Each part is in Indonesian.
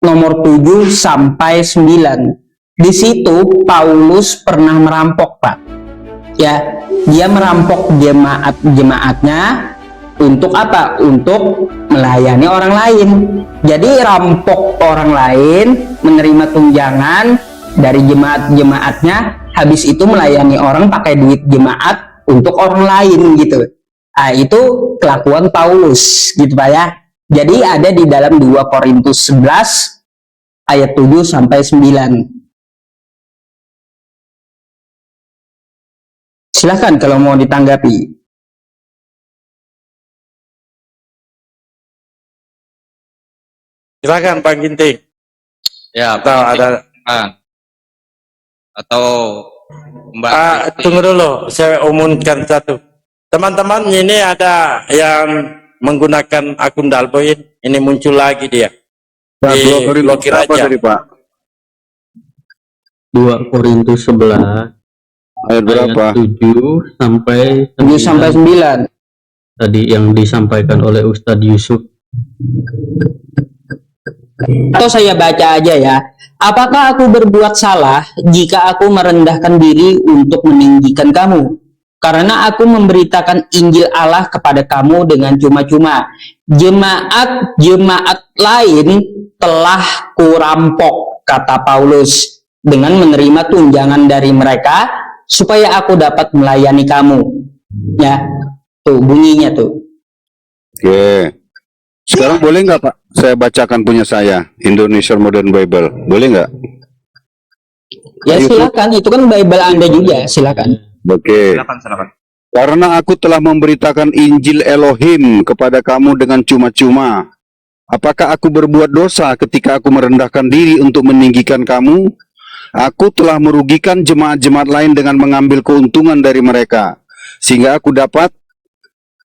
nomor 7 sampai 9. Di situ Paulus pernah merampok, Pak. Ya, dia merampok jemaatnya untuk apa? Untuk melayani orang lain. Jadi rampok orang lain, menerima tunjangan dari jemaatnya, habis itu melayani orang pakai duit jemaat untuk orang lain gitu. Nah, itu kelakuan Paulus gitu, Pak ya. Jadi ada di dalam 2 Korintus 11 ayat 7 sampai 9. Silahkan kalau mau ditanggapi. Silakan Pak Ginting. Ya, Atau ada atau Mbak. tunggu dulu, saya umumkan satu. Teman-teman, ini ada yang menggunakan akun Dalboin, ini muncul lagi dia. Pak, Blokir apa aja. tadi, Pak? 2 Korintus 11 Ayat berapa? ayat 7 sampai 7 sampai 9. tadi yang disampaikan oleh Ustadz Yusuf. Atau saya baca aja ya. Apakah aku berbuat salah jika aku merendahkan diri untuk meninggikan kamu? Karena aku memberitakan Injil Allah kepada kamu dengan cuma-cuma. Jemaat lain telah kurampok, kata Paulus, dengan menerima tunjangan dari mereka supaya aku dapat melayani kamu. Ya, tuh bunyinya tuh. Oke. Sekarang boleh nggak, Pak? Saya bacakan punya saya, Indonesia Modern Bible. Boleh nggak? Ya silakan, itu kan Bible Anda juga, silakan. Oke. Silakan. Karena aku telah memberitakan Injil Elohim kepada kamu dengan cuma-cuma. Apakah aku berbuat dosa ketika aku merendahkan diri untuk meninggikan kamu? Aku telah merugikan jemaat-jemaat lain dengan mengambil keuntungan dari mereka, sehingga aku dapat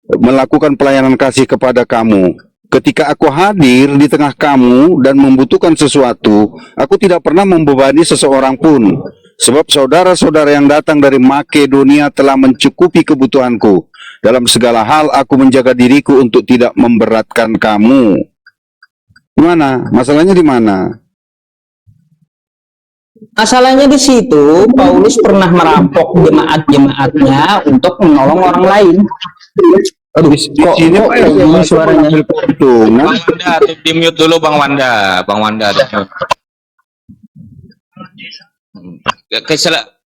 melakukan pelayanan kasih kepada kamu. Ketika aku hadir di tengah kamu dan membutuhkan sesuatu, aku tidak pernah membebani seseorang pun. Sebab saudara-saudara yang datang dari Makedonia telah mencukupi kebutuhanku. Dalam segala hal aku menjaga diriku untuk tidak memberatkan kamu. Gimana? Masalahnya di mana? Masalahnya di situ, Paulus pernah merampok jemaat-jemaatnya untuk menolong orang lain. Aduh, Di sini Pak, ini suaranya. Bang Wanda, di mute dulu Bang Wanda. Bang Wanda. Oke,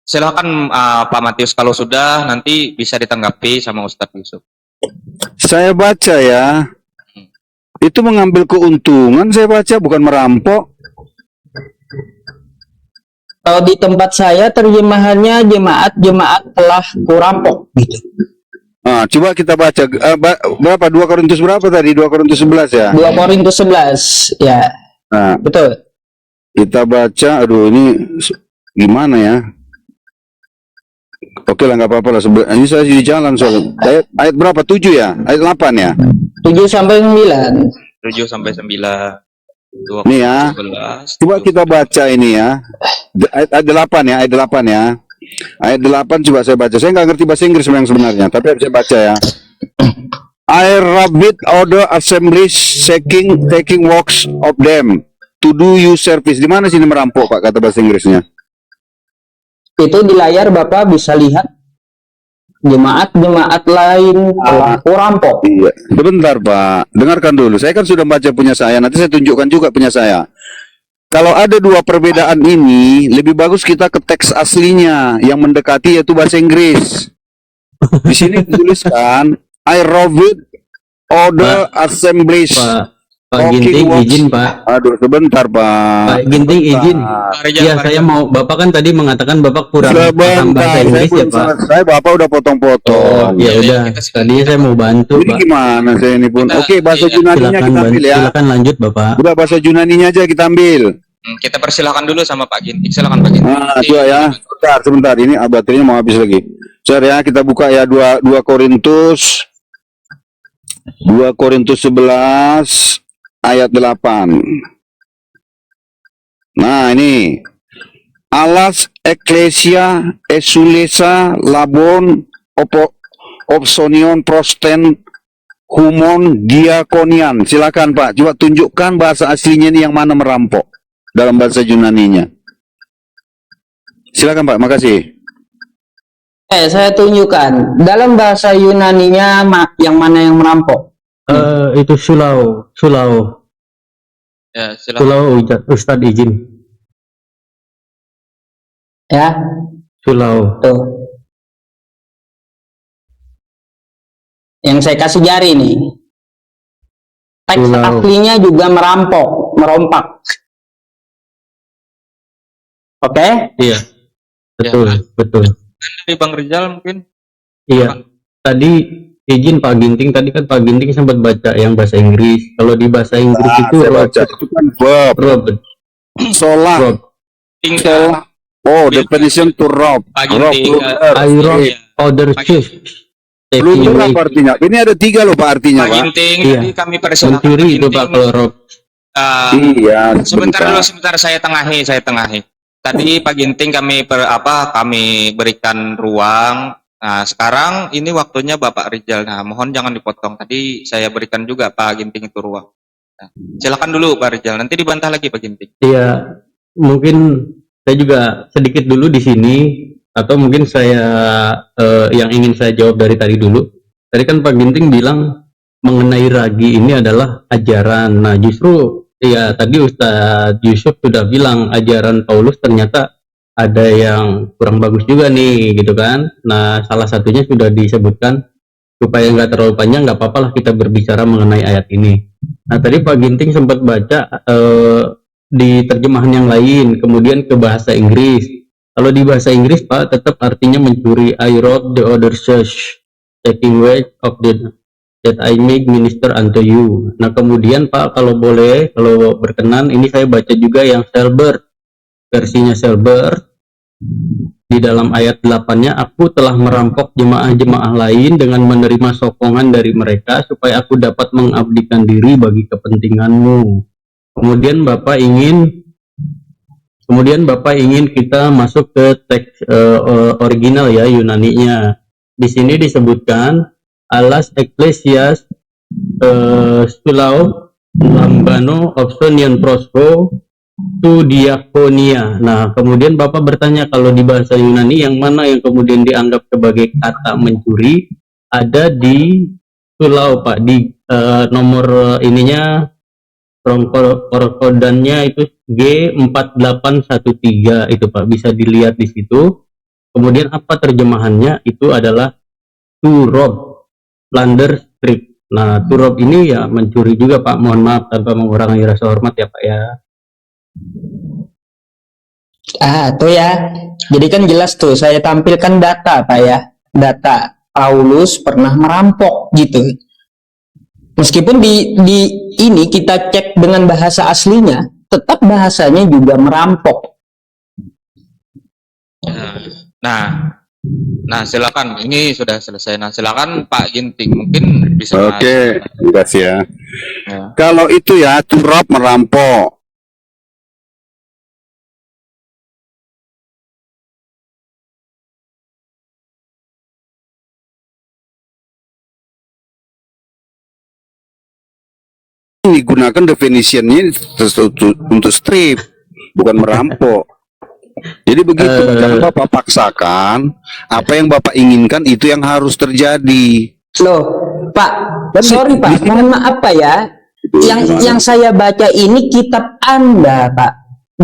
silakan Pak Matius, kalau sudah nanti bisa ditanggapi sama Ustadz Yusuf. Saya baca ya. Itu mengambil keuntungan, saya baca, bukan merampok. Kalau di tempat saya terjemahannya jemaat telah kurampok gitu. Nah, coba kita baca berapa? 2 Korintus berapa tadi? 2 Korintus 11 ya? 2 Korintus 11, ya. Nah, Betul. kita baca, aduh ini gimana ya? Oke lah, nggak apa-apa lah. Ini saya di jalan soalnya. Ayat berapa? 7 ya? Ayat 8 ya? 7 sampai 9. 7 sampai 9. 2 Nih ya. 11. Coba kita baca ini ya. Ayat 8 ya, ayat 8 ya. Ayat 8 coba saya baca. Saya nggak ngerti bahasa Inggris yang sebenarnya, tapi saya baca ya. I rabbit other assemblies taking works of them to do you service. Di mana sini merampok, Pak, kata bahasa Inggrisnya? Itu di layar Bapak bisa lihat jemaat lain telah kurampok. Iya. Sebentar, Pak. Dengarkan dulu. Saya kan sudah baca punya saya. Nanti saya tunjukkan juga punya saya. Kalau ada dua perbedaan ini, lebih bagus kita ke teks aslinya yang mendekati, yaitu bahasa Inggris. Di sini dituliskan I robbed other assemblies. Pak Ginting izin, Pak. Aduh, sebentar, Pak. Pak Ginting izin. Iya, saya mau. Bapak kan tadi mengatakan Bapak kurang paham bahasa Inggris ya, Pak. Saya Bapak udah potong-potong. Ya udah. Tadinya saya mau bantu, Ini Pak. gimana saya ini pun? Oke, bahasa Yunaninya Silakan, kita ambil ya. silakan lanjut, Bapak. Udah, bahasa Yunaninya aja kita ambil. Kita persilahkan dulu sama Pak Ginting. Silakan Pak Ginting. Nah, dua ya. Sebentar. Ini baterainya mau habis lagi. Bentar ya, kita buka ya 2 Korintus 11 ayat 8. Nah, ini alas ecclesia esulesa labon opsonion prosten humon diakonian. Silakan Pak, coba tunjukkan bahasa aslinya ini yang mana merampok dalam bahasa Yunaninya. Silakan Pak, makasih. Saya tunjukkan dalam bahasa Yunaninya yang mana yang merampok. Itu Sulau. Ya, silakan. Sulau Ustadz izin. Ya, Sulau. tuh. Yang saya kasih jari nih. Teks Pulau. aslinya juga merompak. Oke? Iya. Betul. Dari Bang Rizal mungkin. Iya. Tadi izin Pak Ginting, tadi kan Pak Ginting sempat baca yang bahasa Inggris. Kalau di bahasa Inggris itu Saya baca itu kan verb. Solah. rob. Tinggal Oh, definition to rob. Pak Rob, Ginting. plunder. I rob other shoes. Taking Plunder away. apa artinya? Ini ada 3 loh Pak artinya Pak Pak. Ginting, Iya. tadi kami persilakan Mencuri Pak itu Pak Ginting. kalau rob. Iya. Sebentar saya tengahi. Tadi Pak Ginting kami berikan ruang. Nah, sekarang ini waktunya Bapak Rizal. Nah, mohon jangan dipotong. Tadi saya berikan juga Pak Ginting itu ruang. Nah, silakan dulu Pak Rizal. Nanti dibantah lagi Pak Ginting. Iya, mungkin saya juga sedikit dulu di sini, atau mungkin saya yang ingin saya jawab dari tadi dulu. Tadi kan Pak Ginting bilang mengenai ragi ini adalah ajaran. Nah, justru ya tadi Ustadz Yusuf sudah bilang ajaran Paulus ternyata ada yang kurang bagus juga nih, gitu kan. Nah, salah satunya sudah disebutkan. Supaya nggak terlalu panjang, nggak apa-apa lah kita berbicara mengenai ayat ini. Nah, tadi Pak Ginting sempat baca di terjemahan yang lain, kemudian ke bahasa Inggris. Kalau di bahasa Inggris Pak tetap artinya mencuri. I robbed the other church, taking weight of the that I make minister unto you. Nah, kemudian Pak kalau boleh, kalau berkenan, ini saya baca juga yang Selber, versinya Selber. Di dalam ayat 8-nya, aku telah merampok jemaah-jemaah lain dengan menerima sokongan dari mereka supaya aku dapat mengabdikan diri bagi kepentinganmu. Kemudian Bapak ingin kita masuk ke teks original ya, Yunaninya. Di sini disebutkan alas ecclesias Sulau lambano opsonian prospo tu diakonia. Nah, kemudian Bapak bertanya kalau di bahasa Yunani yang mana yang kemudian dianggap sebagai kata mencuri, ada di Sulau Pak, di nomor ininya kodannya itu G4813 itu Pak, bisa dilihat di situ. Kemudian apa terjemahannya? Itu adalah to rob, plunder, strip. Nah, to rob ini ya mencuri juga Pak, mohon maaf tanpa mengurangi rasa hormat ya Pak ya. Tuh ya. Jadi kan jelas tuh saya tampilkan data Pak ya. Data Paulus pernah merampok gitu. Meskipun di ini kita cek dengan bahasa aslinya, tetap bahasanya juga merampok. Nah, silakan. Ini sudah selesai. Nah, silakan Pak Ginting mungkin bisa. Oke, terima kasih ya. Ya. Kalau itu ya, to rob merampok. Digunakan definisinya untuk strip, bukan merampok. Jadi begitu, jangan Bapak paksakan apa yang Bapak inginkan itu yang harus terjadi. Loh, Pak, sorry Pak, mohon maaf Pak ya. Yang saya baca ini kitab Anda, Pak.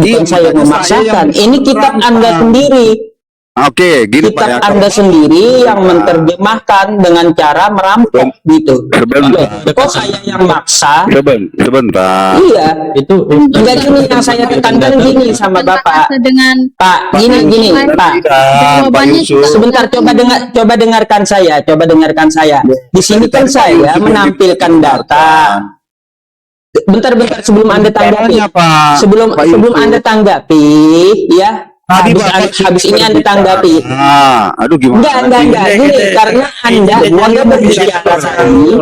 Bukan Iya, saya makanya memaksakan. saya yang Ini kitab Anda sendiri. Oke, gini Pak ya. Kitab Anda sendiri yang menerjemahkan dengan cara merampok gitu. Sebentar. Loh, kok saya yang maksa? Sebentar. Iya. Itu Enggak, gini yang saya tekankan gini sama Bapak. Dengan Pak, gini Pak. jawabannya juga Sebentar, coba dengarkan saya. Di sini kan saya menampilkan data. Bentar sebelum Anda tanggapi. Sebelum Anda tanggapi, ya. Habis ini Anda tanggapi. Aduh gimana? Enggak. Gini, karena Anda berbicara tadi.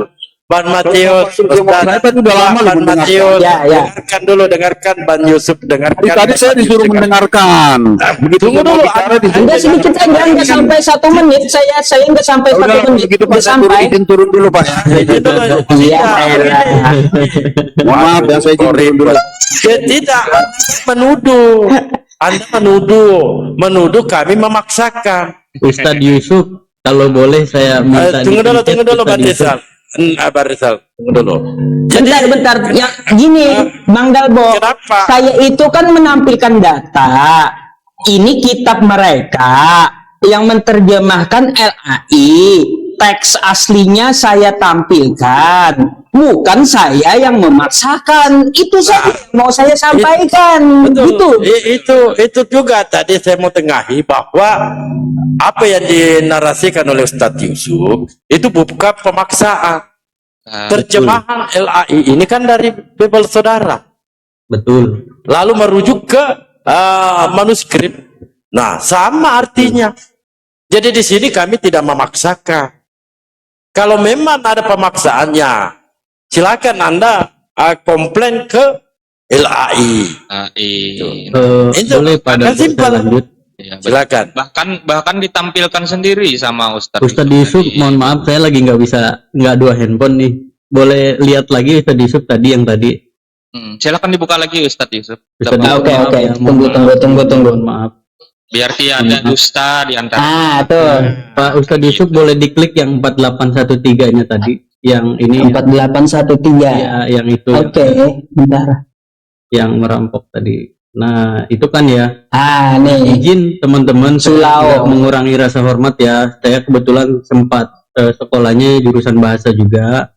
Ban Matius, Saya tadi udah lama loh Ban mendengarkan. Matius, Ya, ya. dengarkan dulu, dengarkan Ban Yusuf, dengarkan. Tadi saya disuruh mendengarkan. Begitu Tunggu saya mau dulu, bicara disuruh Anda sedikit saja, nggak sampai 1 menit. Saya nggak sampai Ya udah, 1 menit. begitu Pak, Nggak saya turun, sampai. izin turun dulu Pak. Ini dulu, Iya, tidak, elah. Mohon maaf ya, saya izin turun dulu. Ya, tidak, Anda menuduh kami memaksakan. Ustadz Yusuf, kalau boleh saya minta Tunggu dulu, dipencet Bang Ustadz Yusuf. Rizal. Bang Rizal, tunggu dulu. Bentar. Ya, gini, Bang Dalbo. Kenapa? Saya itu kan menampilkan data. Ini kitab mereka yang menerjemahkan LAI. Teks aslinya saya tampilkan. Bukan saya yang memaksakan. Itu saja yang mau saya sampaikan. Gitu. Itu juga tadi saya mau tengahi bahwa apa yang dinarasikan oleh Ustadz Yusuf itu bukan pemaksaan. Terjemahan LAI ini kan dari Bible saudara, Betul. lalu merujuk ke manuskrip. Nah, sama artinya. Jadi di sini kami tidak memaksakan. Kalau memang ada pemaksaannya, silakan Anda komplain ke LAI. Itu Boleh pada kan simpel. lanjut. Ya, Silakan. bahkan ditampilkan sendiri sama Ustadz Ustadz Yusuf, tadi. mohon maaf saya lagi nggak 2 handphone nih. Boleh lihat lagi Ustadz Yusuf tadi yang tadi. Silakan dibuka lagi Ustadz Yusuf. Ustadz Yusuf, Oke. maaf ya, mohon Tunggu. Mohon maaf. Biar tidak ada dusta di antara. Tuh. Pak Ustadz Yusuf boleh diklik yang 4813-nya tadi. Yang ini 4813. ya, yang itu Oke, bentar. yang merampok tadi. Nah, itu kan ya. Nih. Izin teman-teman saya Sulau. tidak mengurangi rasa hormat ya. Saya kebetulan sempat sekolahnya jurusan bahasa juga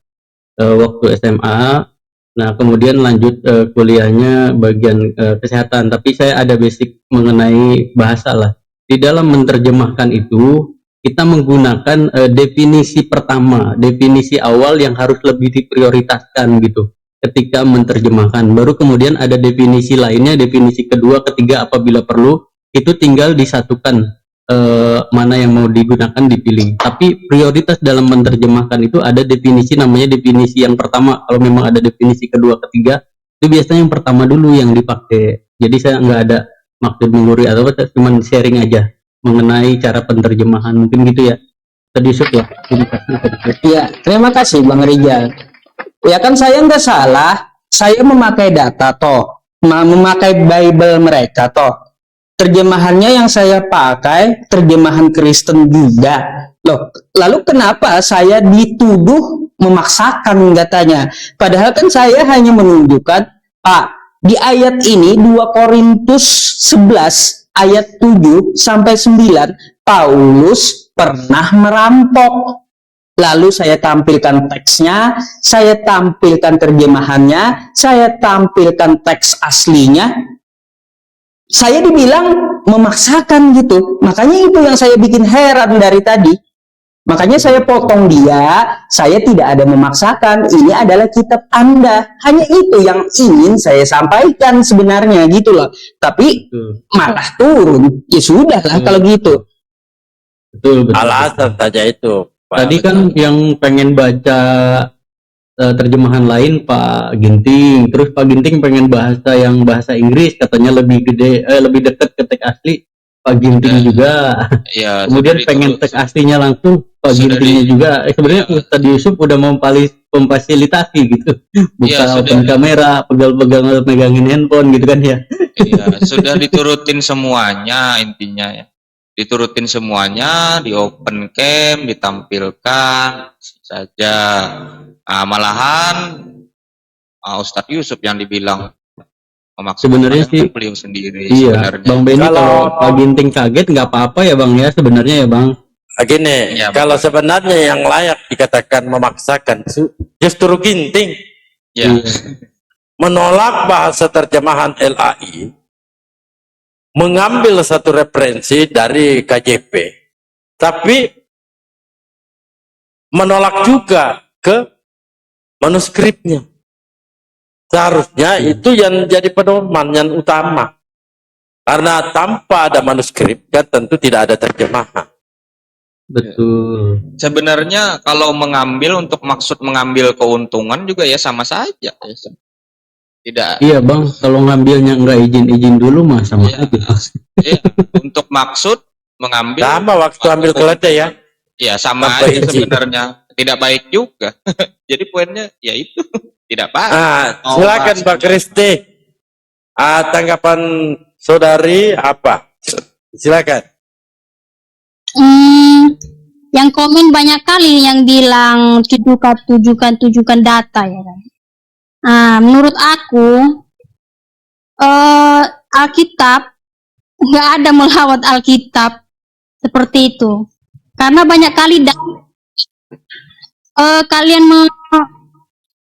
waktu SMA. Nah, kemudian lanjut kuliahnya bagian kesehatan. Tapi saya ada basic mengenai bahasa lah. Di dalam menerjemahkan itu, kita menggunakan definisi pertama, definisi awal yang harus lebih diprioritaskan gitu. Ketika menerjemahkan, baru kemudian ada definisi lainnya, definisi kedua, ketiga apabila perlu, itu tinggal disatukan mana yang mau digunakan dipilih. Tapi prioritas dalam menerjemahkan itu ada definisi, namanya definisi yang pertama. Kalau memang ada definisi kedua, ketiga, itu biasanya yang pertama dulu yang dipakai. Jadi saya nggak ada maksud menggurui atau apa, cuma sharing aja mengenai cara penerjemahan, mungkin gitu ya. Tadi Yusuf ya. Ya, terima kasih Bang Rijal. Ya kan saya nggak salah, saya memakai data toh, memakai Bible mereka toh. Terjemahannya yang saya pakai terjemahan Kristen juga. Loh, lalu kenapa saya dituduh memaksakan katanya? Padahal kan saya hanya menunjukkan, Pak, di ayat ini 2 Korintus 11 ayat 7 sampai 9 Paulus pernah merampok. Lalu saya tampilkan teksnya, saya tampilkan terjemahannya, saya tampilkan teks aslinya. Saya dibilang memaksakan gitu. Makanya itu yang saya bikin heran dari tadi. Makanya saya potong dia, saya tidak ada memaksakan, ini adalah kitab Anda. Hanya itu yang ingin saya sampaikan sebenarnya gitu loh. Tapi malah turun. Ya sudah lah kalau gitu. Betul. Alasan saja itu. Pak. Tadi kan yang pengen baca terjemahan lain Pak Ginting, terus Pak Ginting pengen bahasa Inggris, katanya lebih gede, lebih dekat ke teks asli. Pak Ginting juga. Ya, Kemudian pengen teks aslinya langsung Pak Gintingnya juga. Sebenarnya Ustadz Yusuf udah memfasilitasi gitu. Buka open kamera, pegal-pegal megangin handphone gitu kan ya. Iya, sudah diturutin semuanya intinya ya. Diturutin semuanya, di open cam, ditampilkan saja. Nah, malahan Ustadz Yusuf yang dibilang memaksa. Sebenarnya sih beliau sendiri. Iya, sebenarnya. Bang Benny kalau Pak Ginting kaget nggak apa-apa ya Bang ya sebenarnya ya Bang. Gini, Ya, kalau sebenarnya yang layak dikatakan memaksakan justru Ginting Ya, menolak bahasa terjemahan LAI, mengambil satu referensi dari KJP, tapi menolak juga ke manuskripnya. Seharusnya itu yang jadi pedoman yang utama. Karena tanpa ada manuskrip kan tentu tidak ada terjemahan. Betul. Sebenarnya kalau mengambil untuk maksud mengambil keuntungan juga ya sama saja. Tidak. Iya bang, kalau ngambilnya nggak izin dulu mah sama Iya. aja. Iya, untuk maksud mengambil Sama waktu ambil keledai ya. ya sama Tanpa aja izin. sebenarnya. Tidak baik juga. Jadi poinnya ya itu tidak baik. Silakan Mbak Kristi. Tanggapan saudari apa? Silakan. Yang komen banyak kali yang bilang tujukan data ya kan. Menurut aku Alkitab nggak ada melawan Alkitab seperti itu. Karena banyak kali kalian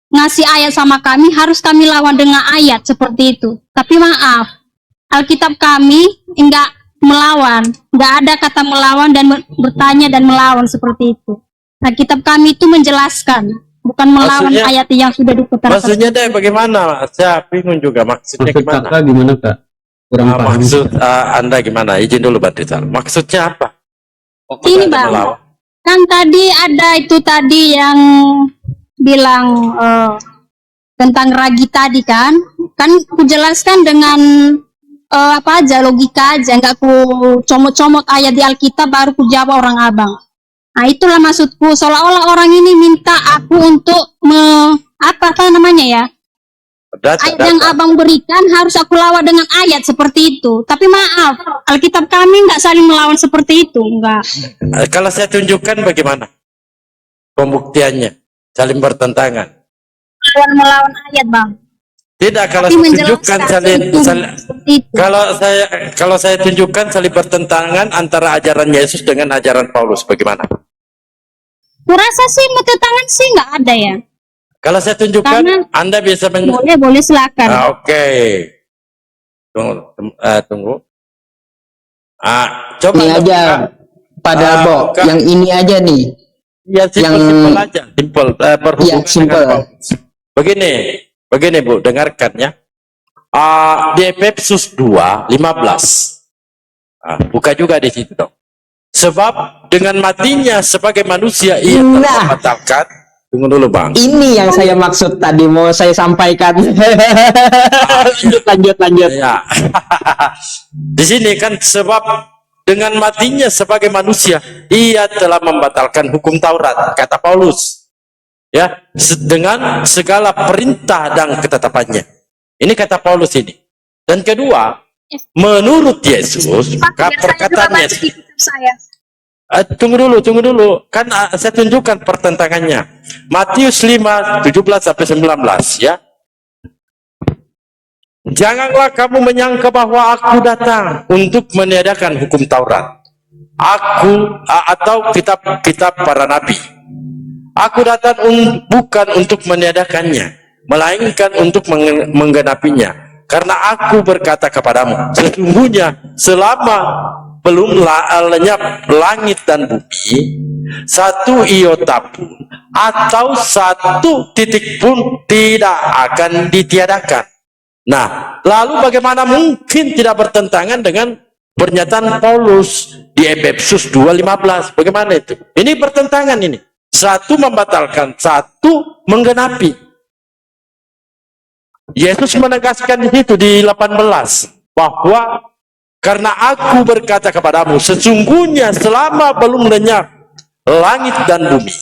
ngasih ayat sama kami, harus kami lawan dengan ayat seperti itu. Tapi maaf, Alkitab kami enggak melawan, enggak ada kata melawan dan bertanya dan melawan seperti itu. Alkitab kami itu menjelaskan, bukan melawan Maksudnya- ayat yang sudah dikutarakan. Maksudnya deh bagaimana? Saya bingung juga maksudnya Maksud gimana? kakak gimana kak? Kurang paham. Maksud Anda gimana? Izin dulu Mbak Rizal. Maksudnya apa? Ini Ada Bang, melawan. kan tadi ada itu tadi yang bilang tentang ragi tadi kan ku jelaskan dengan apa aja, logika aja, nggak ku comot-comot ayat di Alkitab baru ku jawab orang abang. Nah itulah maksudku, seolah-olah orang ini minta aku untuk apa namanya ya, ayat yang abang berikan harus aku lawan dengan ayat seperti itu. Tapi maaf, Alkitab kami nggak saling melawan seperti itu, enggak. Kalau saya tunjukkan bagaimana? Pembuktiannya saling bertentangan. Melawan ayat bang. Tidak, kalau Tapi saya menjelaskan tunjukkan saling seperti itu. kalau saya tunjukkan saling bertentangan antara ajaran Yesus dengan ajaran Paulus, bagaimana? Kurasa sih bertentangan sih nggak ada ya. Kalau saya tunjukkan, Karena- Anda bisa Boleh silakan. Oke. Tunggu. Coba Ini Anda aja buka. pada Bo, buka. yang ini aja nih. Ya, simpel aja. Simpel. Berhubungan Ya, simpel. dengan Paulus. Begini Bu, dengarkan ya. Di Efesus 2:15. Buka juga di situ dong. Sebab dengan matinya sebagai manusia ia telah Nah. membatalkan. Tunggu dulu Bang. Ini yang saya maksud tadi mau saya sampaikan. lanjut. Ya. Di sini kan sebab dengan matinya sebagai manusia ia telah membatalkan hukum Taurat, kata Paulus. Ya, dengan segala perintah dan ketetapannya. Ini kata Paulus ini. Dan kedua, menurut Yesus, perkataan Yesus. Tunggu dulu. Kan saya tunjukkan pertentangannya. Matius 5:17-19 ya. Janganlah kamu menyangka bahwa aku datang untuk meniadakan hukum Taurat. Atau kitab para nabi. Aku datang bukan untuk meniadakannya, melainkan untuk menggenapinya. Karena aku berkata kepadamu, sesungguhnya selama belum lenyap langit dan bumi, satu iota pun atau satu titik pun tidak akan ditiadakan. Nah, lalu bagaimana mungkin tidak bertentangan dengan pernyataan Paulus di Efesus 2:15? Bagaimana itu? Ini bertentangan ini. Satu membatalkan, satu menggenapi. Yesus menegaskan di situ di 18 bahwa karena aku berkata kepadamu, sesungguhnya selama belum lenyap langit dan bumi,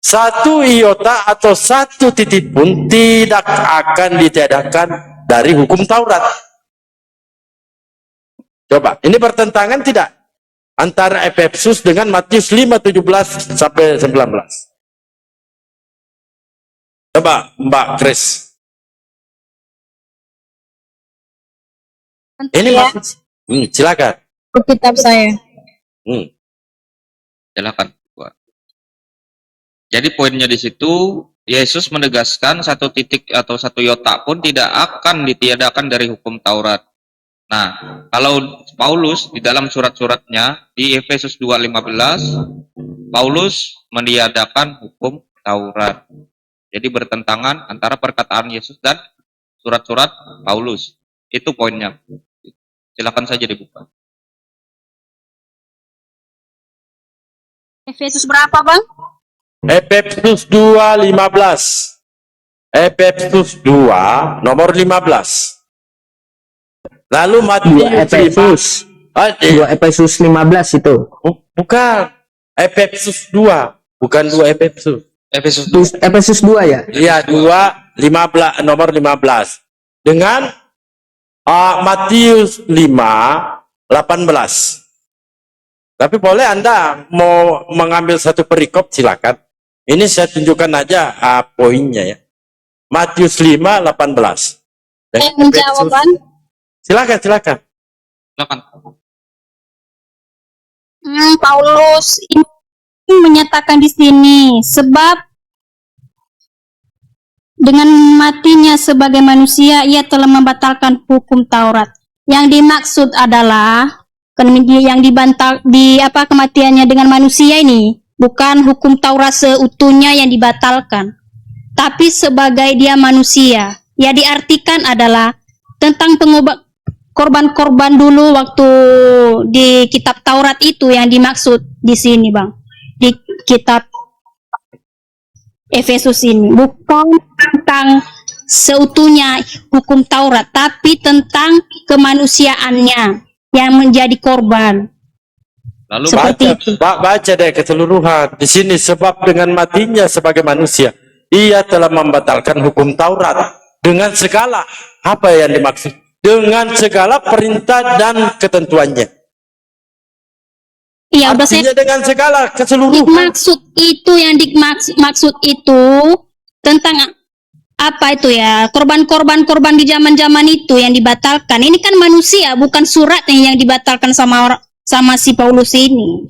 satu iota atau satu titik pun tidak akan ditiadakan dari hukum Taurat. Coba, ini bertentangan tidak antara Efesus dengan Matius 5:17-19? Coba Mbak Kris. Ini ya, maksud, silakan. kitab saya. Silakan. Jadi poinnya di situ Yesus menegaskan satu titik atau satu iota pun tidak akan ditiadakan dari hukum Taurat. Nah, kalau Paulus di dalam surat-suratnya di Efesus 2:15, Paulus meniadakan hukum Taurat. Jadi bertentangan antara perkataan Yesus dan surat-surat Paulus. Itu poinnya. Silakan saja dibuka. Efesus berapa, Bang? Efesus 2:15. Efesus 2 nomor 15. Lalu Dua Matius 5. Efesus. Dua Efesus 15 itu. Bukan. Efesus 2, bukan 2 Efesus. Efesus 2. Efesus 2 ya. Iya, 2:15 nomor 15. Dengan Matius 5:18. Tapi boleh Anda mau mengambil satu perikop, silakan. Ini saya tunjukkan aja poinnya ya. Matius 5:18. Yang jawaban Silakan. 8. Paulus ini menyatakan di sini, sebab dengan matinya sebagai manusia ia telah membatalkan hukum Taurat. Yang dimaksud adalah yang kematiannya dengan manusia ini bukan hukum Taurat seutuhnya yang dibatalkan, tapi sebagai dia manusia. Ya diartikan adalah tentang korban-korban dulu waktu di kitab Taurat itu yang dimaksud di sini, Bang. Di kitab Efesus ini bukan tentang seutuhnya hukum Taurat, tapi tentang kemanusiaannya yang menjadi korban. Lalu Seperti itu. baca deh keseluruhan di sini. Sebab dengan matinya sebagai manusia ia telah membatalkan hukum Taurat dengan segala apa yang dimaksud, dengan segala perintah dan ketentuannya. Iya, udah saya Artinya dengan segala keseluruhan. maksud itu yang dimaksud itu tentang apa itu ya, korban di zaman itu yang dibatalkan. Ini kan manusia, bukan surat yang dibatalkan sama si Paulus ini.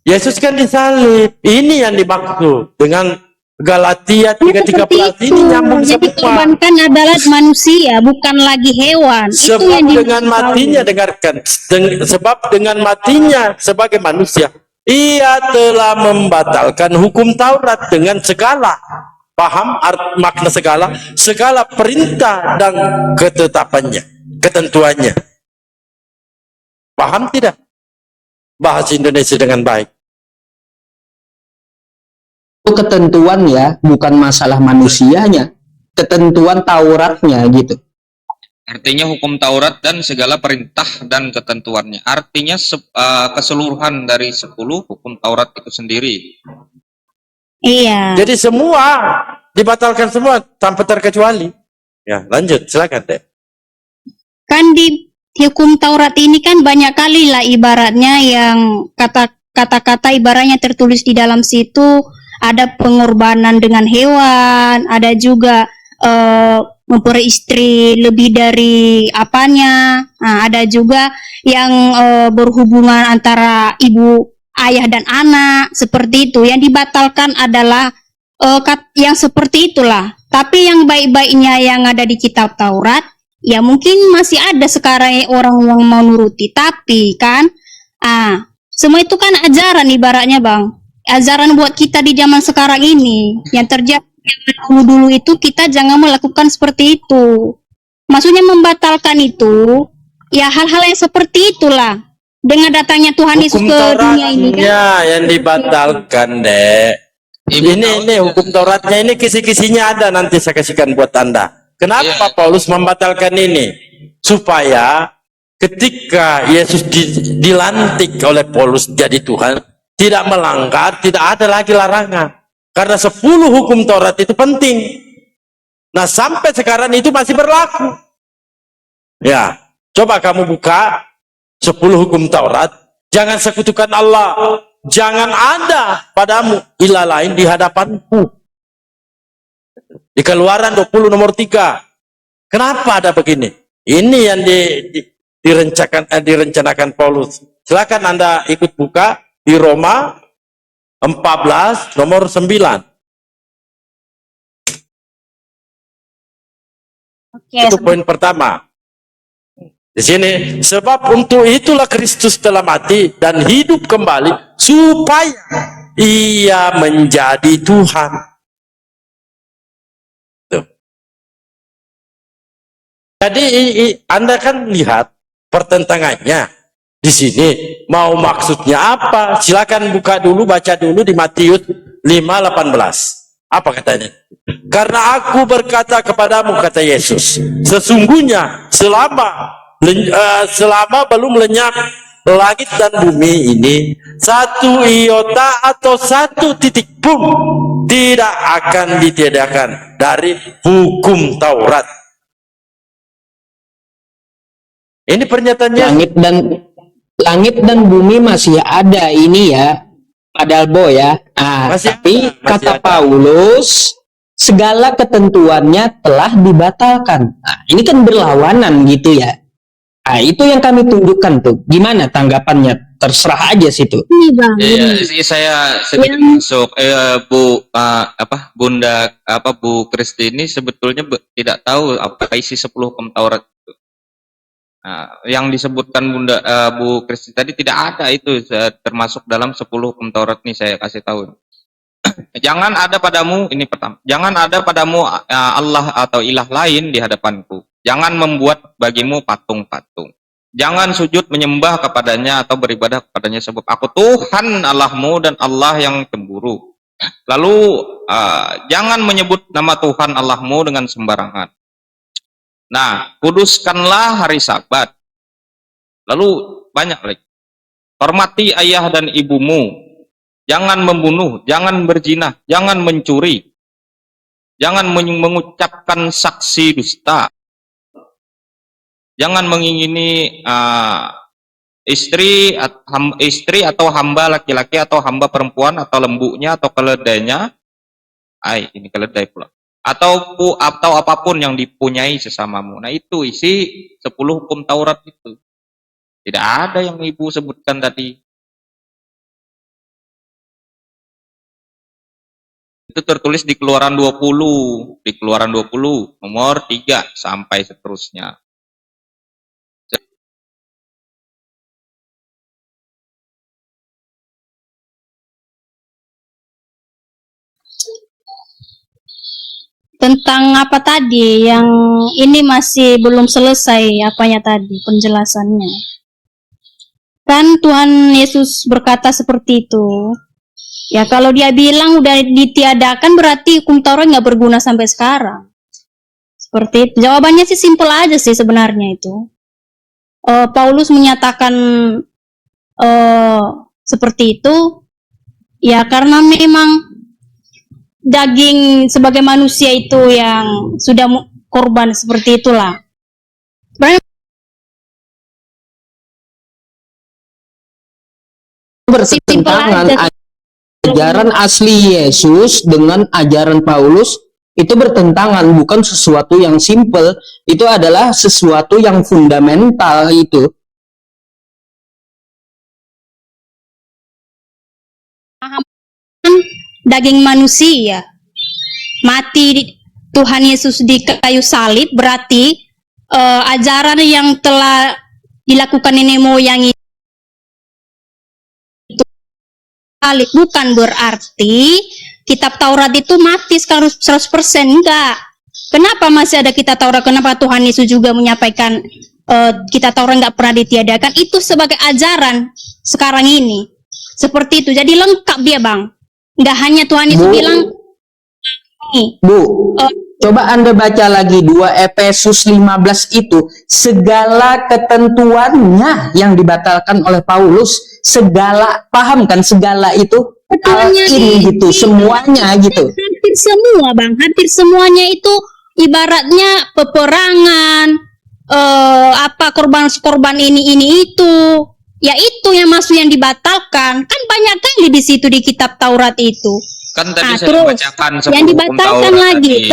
Yesus kan disalib. Ini yang dimaksud dengan Galatia 3:13. Ini nyambung Jadi semua. korban kan adalah manusia, bukan lagi hewan. Itu Sebab yang dengan matinya, dengarkan, sebab dengan matinya sebagai manusia ia telah membatalkan hukum Taurat dengan segala, paham makna segala perintah dan ketetapannya, ketentuannya. Paham tidak bahasa Indonesia dengan baik? Itu ketentuan ya, bukan masalah manusianya. Ketentuan Tauratnya gitu. artinya hukum Taurat dan segala perintah dan ketentuannya. Artinya keseluruhan dari 10 hukum Taurat itu sendiri. Iya. Jadi semua dibatalkan semua tanpa terkecuali. Ya, lanjut, silakan deh. Kan di hukum Taurat ini kan banyak kali lah ibaratnya yang kata-kata ibaratnya tertulis di dalam situ, ada pengorbanan dengan hewan, ada juga memperoleh istri lebih dari apanya, ada juga yang berhubungan antara ibu, ayah dan anak, seperti itu. Yang dibatalkan adalah yang seperti itulah. Tapi yang baik-baiknya yang ada di kitab Taurat, ya mungkin masih ada sekarang orang yang mau nuruti. Tapi kan, semua itu kan ajaran ibaratnya, Bang. Ajaran buat kita di zaman sekarang ini. Yang terjadi dulu itu kita jangan melakukan seperti itu. Maksudnya membatalkan itu, ya hal-hal yang seperti itulah. Dengan datangnya Tuhan Yesus Hukum ke dunia ini kan. Tauratnya yang dibatalkan, dek. Ini hukum Tauratnya ini kisi-kisinya ada, nanti saya kasihkan buat Anda. Kenapa Paulus membatalkan ini? Supaya ketika Yesus dilantik oleh Paulus jadi Tuhan, tidak melanggar, tidak ada lagi larangan. Karena 10 hukum Taurat itu penting. Nah, sampai sekarang itu masih berlaku. Ya, coba kamu buka 10 hukum Taurat. Jangan sekutukan Allah. Jangan ada padamu ilah lain di hadapanku. Di Keluaran 20 nomor 3. Kenapa ada begini? Ini yang direncanakan Paulus. Silakan Anda ikut buka di Roma 14 nomor 9. Itu poin pertama. Di sini, sebab untuk itulah Kristus telah mati dan hidup kembali supaya ia menjadi Tuhan. Tuh. Jadi Anda kan lihat pertentangannya. di sini. Mau maksudnya apa? Silakan buka dulu, baca dulu di Matius 5:18. Apa katanya? Karena aku berkata kepadamu, kata Yesus, sesungguhnya selama belum lenyap langit dan bumi ini, satu iota atau satu titik pun tidak akan ditiadakan dari hukum Taurat. Ini pernyataannya. Langit dan bumi masih ada ini ya, Padalbo ya. Masih Tapi ada, masih kata ada. Paulus, segala ketentuannya telah dibatalkan. Nah, ini kan berlawanan gitu ya. Nah, itu yang kami tunjukkan tuh. Gimana tanggapannya? Terserah aja situ. Ini bang, Iya, ini. saya sedikit masuk. Bunda Bu Kristi ini sebetulnya tidak tahu apa isi 10 hukum Taurat itu. Nah, yang disebutkan Bu Kristi tadi tidak ada itu termasuk dalam 10 hukum Taurat nih, saya kasih tahu. Jangan ada padamu, ini pertama. Jangan ada padamu Allah atau ilah lain di hadapanku. Jangan membuat bagimu patung-patung. Jangan sujud menyembah kepadanya atau beribadah kepadanya, sebab aku Tuhan Allahmu dan Allah yang cemburu. Lalu jangan menyebut nama Tuhan Allahmu dengan sembarangan. Nah, kuduskanlah hari Sabat. Lalu banyak lagi. Hormati ayah dan ibumu. Jangan membunuh, jangan berzina, jangan mencuri. Jangan mengucapkan saksi dusta. Jangan mengingini istri atau hamba laki-laki atau hamba perempuan atau lembunya atau keledainya. Ini keledai pula. Atau apapun yang dipunyai sesamamu. Nah, itu isi 10 hukum Taurat itu. Tidak ada yang Ibu sebutkan tadi. Itu tertulis di Keluaran 20, nomor 3 sampai seterusnya. Tentang apa tadi yang ini masih belum selesai apanya tadi penjelasannya. Kan Tuhan Yesus berkata seperti itu. Ya kalau dia bilang udah ditiadakan berarti hukum Taurat nggak berguna sampai sekarang. Seperti itu. Jawabannya sih simpel aja sih sebenarnya itu. Paulus menyatakan seperti itu. Ya karena memang daging sebagai manusia itu yang sudah korban seperti itulah. Sebenarnya Bertentangan ajaran asli Yesus dengan ajaran Paulus itu bertentangan, bukan sesuatu yang simple, itu adalah sesuatu yang fundamental itu. daging manusia mati Tuhan Yesus di kayu salib berarti ajaran yang telah dilakukan nenek moyang itu salib, bukan berarti kitab Taurat itu mati 100%, enggak. Kenapa masih ada kitab Taurat? Kenapa Tuhan Yesus juga menyampaikan kitab Taurat enggak pernah ditiadakan? Itu sebagai ajaran sekarang ini seperti itu, jadi lengkap dia bang. Nggak hanya Tuhan Yesus bilang Bu, coba Anda baca lagi 2 Efesus 15 itu, segala ketentuannya yang dibatalkan oleh Paulus, segala, paham kan segala itu? Ini gitu, semuanya gitu. Hampir semua bang, hampir semuanya itu ibaratnya peperangan, korban ini itu. Ya itu yang masuk yang dibatalkan. Kan banyak kali di situ di kitab Taurat itu. Kan tadi saya terus bacakan yang dibatalkan lagi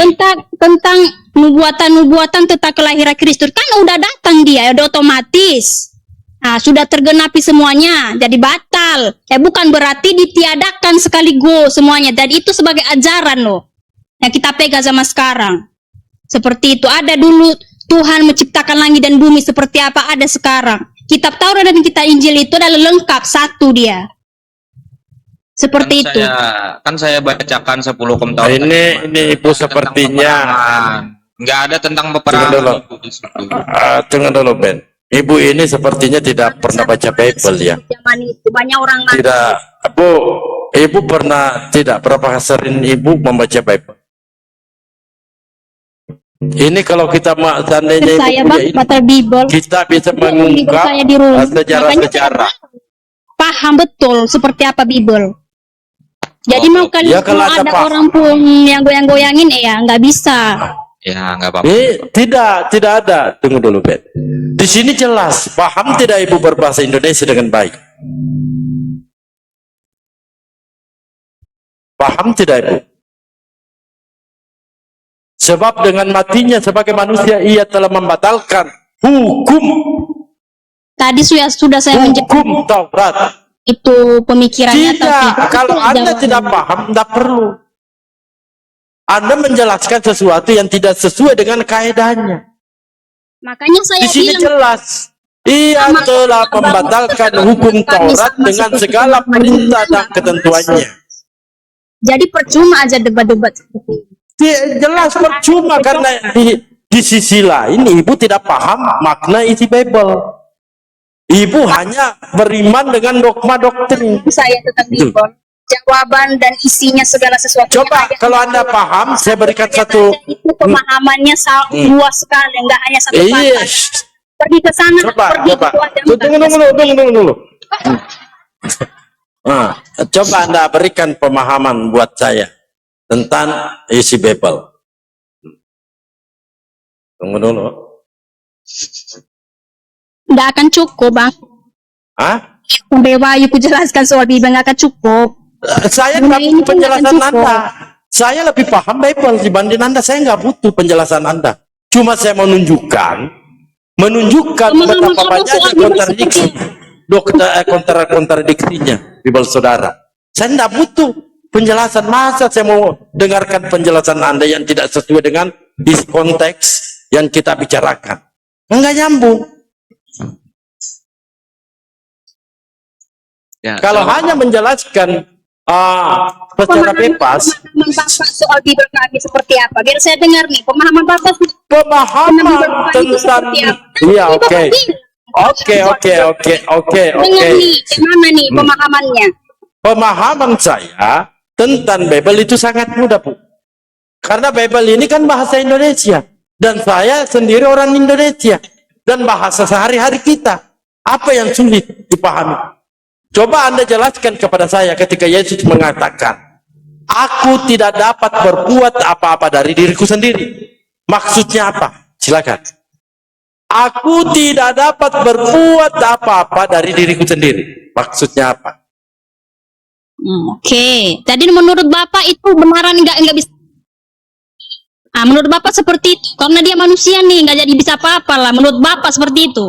tentang nubuatan tentang kelahiran Kristus. Kan udah datang dia, udah otomatis. Nah, sudah tergenapi semuanya, jadi batal. Bukan berarti ditiadakan sekaligus semuanya. Jadi itu sebagai ajaran loh. Yang kita pegang sama sekarang. Seperti itu. Ada dulu Tuhan menciptakan langit dan bumi seperti apa ada sekarang. Kitab Taurat dan kitab Injil itu adalah lengkap satu dia. Seperti itu. Kan saya bacakan 10 hukum Taurat. Ini Ibu sepertinya nggak ada tentang peperangan. Tunggu dulu Ben. Ibu ini sepertinya tidak pernah baca Bible ya. Zaman itu banyak orang mati. Tidak, Bu. Ibu pernah tidak berapa sering ibu membaca Bible? Ini kalau kita seandainya ibu Saya punya ini, baca Bible. kita bisa Bible mengungkap saya di rumah. Makanya sejarah-sejarah. paham betul seperti apa Bible. Jadi mau kalian Ya, kalau kalau ada ada paham. orang pun yang goyang-goyangin ya nggak bisa. Ya, nggak apa-apa. Tidak ada. Tunggu dulu, Bet. Di sini jelas, paham tidak ibu berbahasa Indonesia dengan baik? Paham tidak ibu? Sebab dengan matinya sebagai manusia ia telah membatalkan hukum Tadi sudah saya menjelaskan Taurat. itu pemikirannya Tidak, tapi kalau itu Anda jawabannya. tidak paham, tidak perlu. Anda menjelaskan sesuatu yang tidak sesuai dengan kaedahnya. Makanya saya Di sini bilang jelas, ia Sama- telah membatalkan hukum Taurat dengan segala perintah dan ketentuannya. jadi percuma aja debat-debat seperti ini. Jelas percuma karena di sisi lain ibu tidak paham makna isi Bible. Ibu hanya beriman dengan dogma doktrin. Saya tetap Betul. Bible. Jawaban dan isinya segala sesuatu. Coba kalau Anda paham, saya berikan satu. Itu pemahamannya luas sekali, enggak hanya satu Iya, pasal. Pergi ke sana, pergi coba. ke aja. Tunggu dulu. Nah, coba Anda berikan pemahaman buat saya tentang isi Bible. Tunggu dulu. Enggak akan cukup, Bang. Hah? Sampai Wahyu ku jelaskan soal Bible enggak akan cukup. Saya Dunia nggak ini butuh kan penjelasan nggak akan Anda. Saya lebih paham Bible dibanding Anda. Saya nggak butuh penjelasan Anda. Cuma saya menunjukkan Pemahaman betapa kamu banyaknya soal Bible kontradiksi, kontradiksinya Bible saudara. Saya nggak butuh penjelasan. Masa saya mau dengarkan penjelasan Anda yang tidak sesuai dengan isi konteks yang kita bicarakan? Enggak nyambung. Ya, Kalau hanya menjelaskan secara bebas, Pemahaman Bapak soal Bible kami seperti apa? Biar saya dengar nih, pemahaman Bapak pemahaman itu tentang seperti apa? iya Bapak oke bilang. oke Dengar nih, gimana nih pemahamannya? pemahaman saya tentang Bible itu sangat mudah, Bu, karena Bible ini kan bahasa Indonesia dan saya sendiri orang Indonesia dan bahasa sehari-hari kita. Apa yang sulit dipahami? Coba Anda jelaskan kepada saya ketika Yesus mengatakan, aku tidak dapat berbuat apa-apa dari diriku sendiri. Maksudnya apa? Silakan. Aku tidak dapat berbuat apa-apa dari diriku sendiri. Maksudnya apa? Oke. Jadi menurut Bapak itu benaran enggak bisa. Menurut Bapak seperti itu. Karena dia manusia nih, enggak jadi bisa apa-apa lah. Menurut Bapak seperti itu.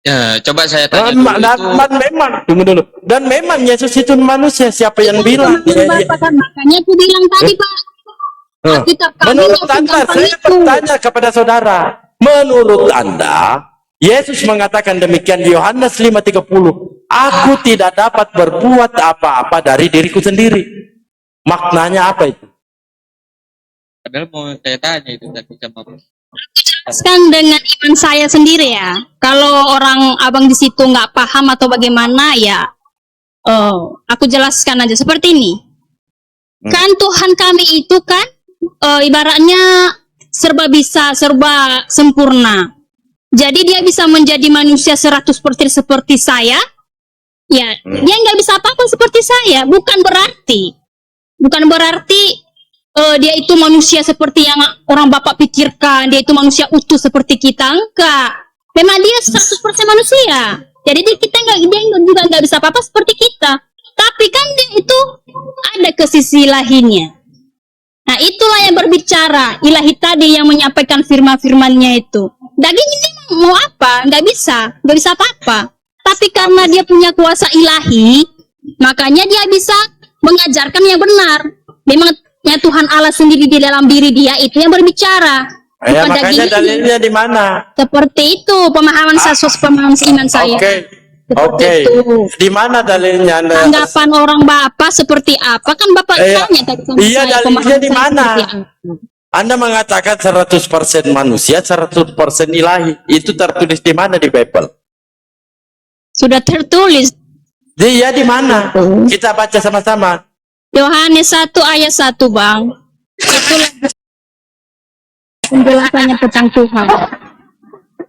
ya, coba saya tanya Dan, dulu dan, itu. dan memang, tunggu dulu. Dan memang Yesus itu manusia. Siapa yang bilang? Menurut Bapak kan makanya aku bilang tadi, Pak. Alkitab kami Menurut nggak Anda, segampang saya itu. bertanya kepada saudara. Menurut Anda, Yesus mengatakan demikian di Yohanes 5:30. Aku tidak dapat berbuat apa-apa dari diriku sendiri. Maknanya apa itu? Padahal mau saya tanya itu tadi sama Jelaskan dengan iman saya sendiri ya. Kalau orang abang di situ nggak paham atau bagaimana ya, aku jelaskan aja seperti ini. Kan Tuhan kami itu kan ibaratnya serba bisa, serba sempurna. Jadi dia bisa menjadi manusia 100% seperti saya. Ya, dia nggak bisa apa-apa seperti saya. Bukan berarti dia itu manusia seperti yang orang Bapak pikirkan. Dia itu manusia utuh seperti kita. Enggak. Memang dia 100% manusia. Jadi dia juga nggak bisa apa-apa seperti kita. Tapi kan dia itu ada ke sisi ilahinya. Nah itulah yang berbicara. Ilahi tadi yang menyampaikan firman-firmannya itu. Daging ini mau apa? Nggak bisa apa-apa. Tapi karena dia punya kuasa ilahi, makanya dia bisa mengajarkan yang benar. Memangnya Tuhan Allah sendiri di dalam diri dia itu yang berbicara. Ya, Bukan makanya daging ini. dalilnya di mana? Seperti itu pemahaman pemahaman iman saya. Oke. Seperti itu. Di mana dalilnya Anda? Anggapan orang Bapak seperti apa? Kan Bapak tanya tadi sama Iya, saya. dalilnya pemahaman di saya mana? seperti apa. Anda mengatakan 100% manusia, 100% ilahi. Itu tertulis di mana di Bible? Sudah tertulis Dia di mana? Kita baca sama-sama. Yohanes 1 ayat 1, Bang. Itulah penjelasannya tentang Tuhan.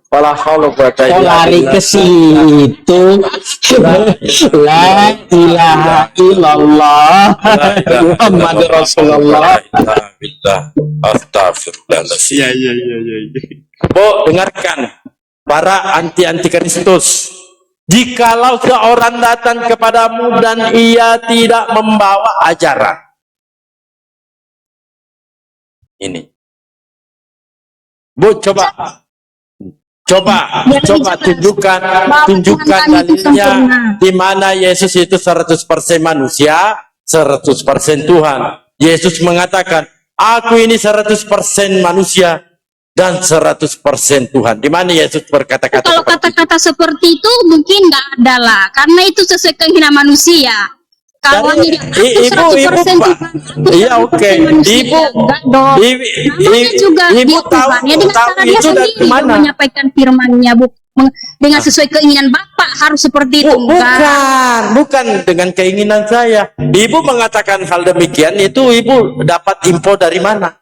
Wala haula wa quwata Kok illa lari billah. ke situ? La ilaha illallah Muhammad Rasulullah. Astagfirullahaladzim. Bu, dengarkan para anti Kristus. Jikalau seorang datang kepadamu dan ia tidak membawa ajaran. Ini. Bu, coba tunjukkan dalilnya di mana Yesus itu 100% manusia, 100% Tuhan. Yesus mengatakan, aku ini 100% manusia dan 100% Tuhan. Di mana Yesus berkata-kata Kalau seperti itu? kata-kata seperti itu mungkin nggak ada lah, karena itu sesuai keinginan manusia. Kalau Dari- hanya ibu, Pak. Iya, oke. Ibu, juga ibu dia tahu, Tuhan ya, dengan tahu cara dia itu dari sendiri mana? menyampaikan firman-Nya, dengan sesuai keinginan Bapak harus seperti itu. Bukan dengan keinginan saya. Ibu mengatakan hal demikian itu ibu dapat info dari mana?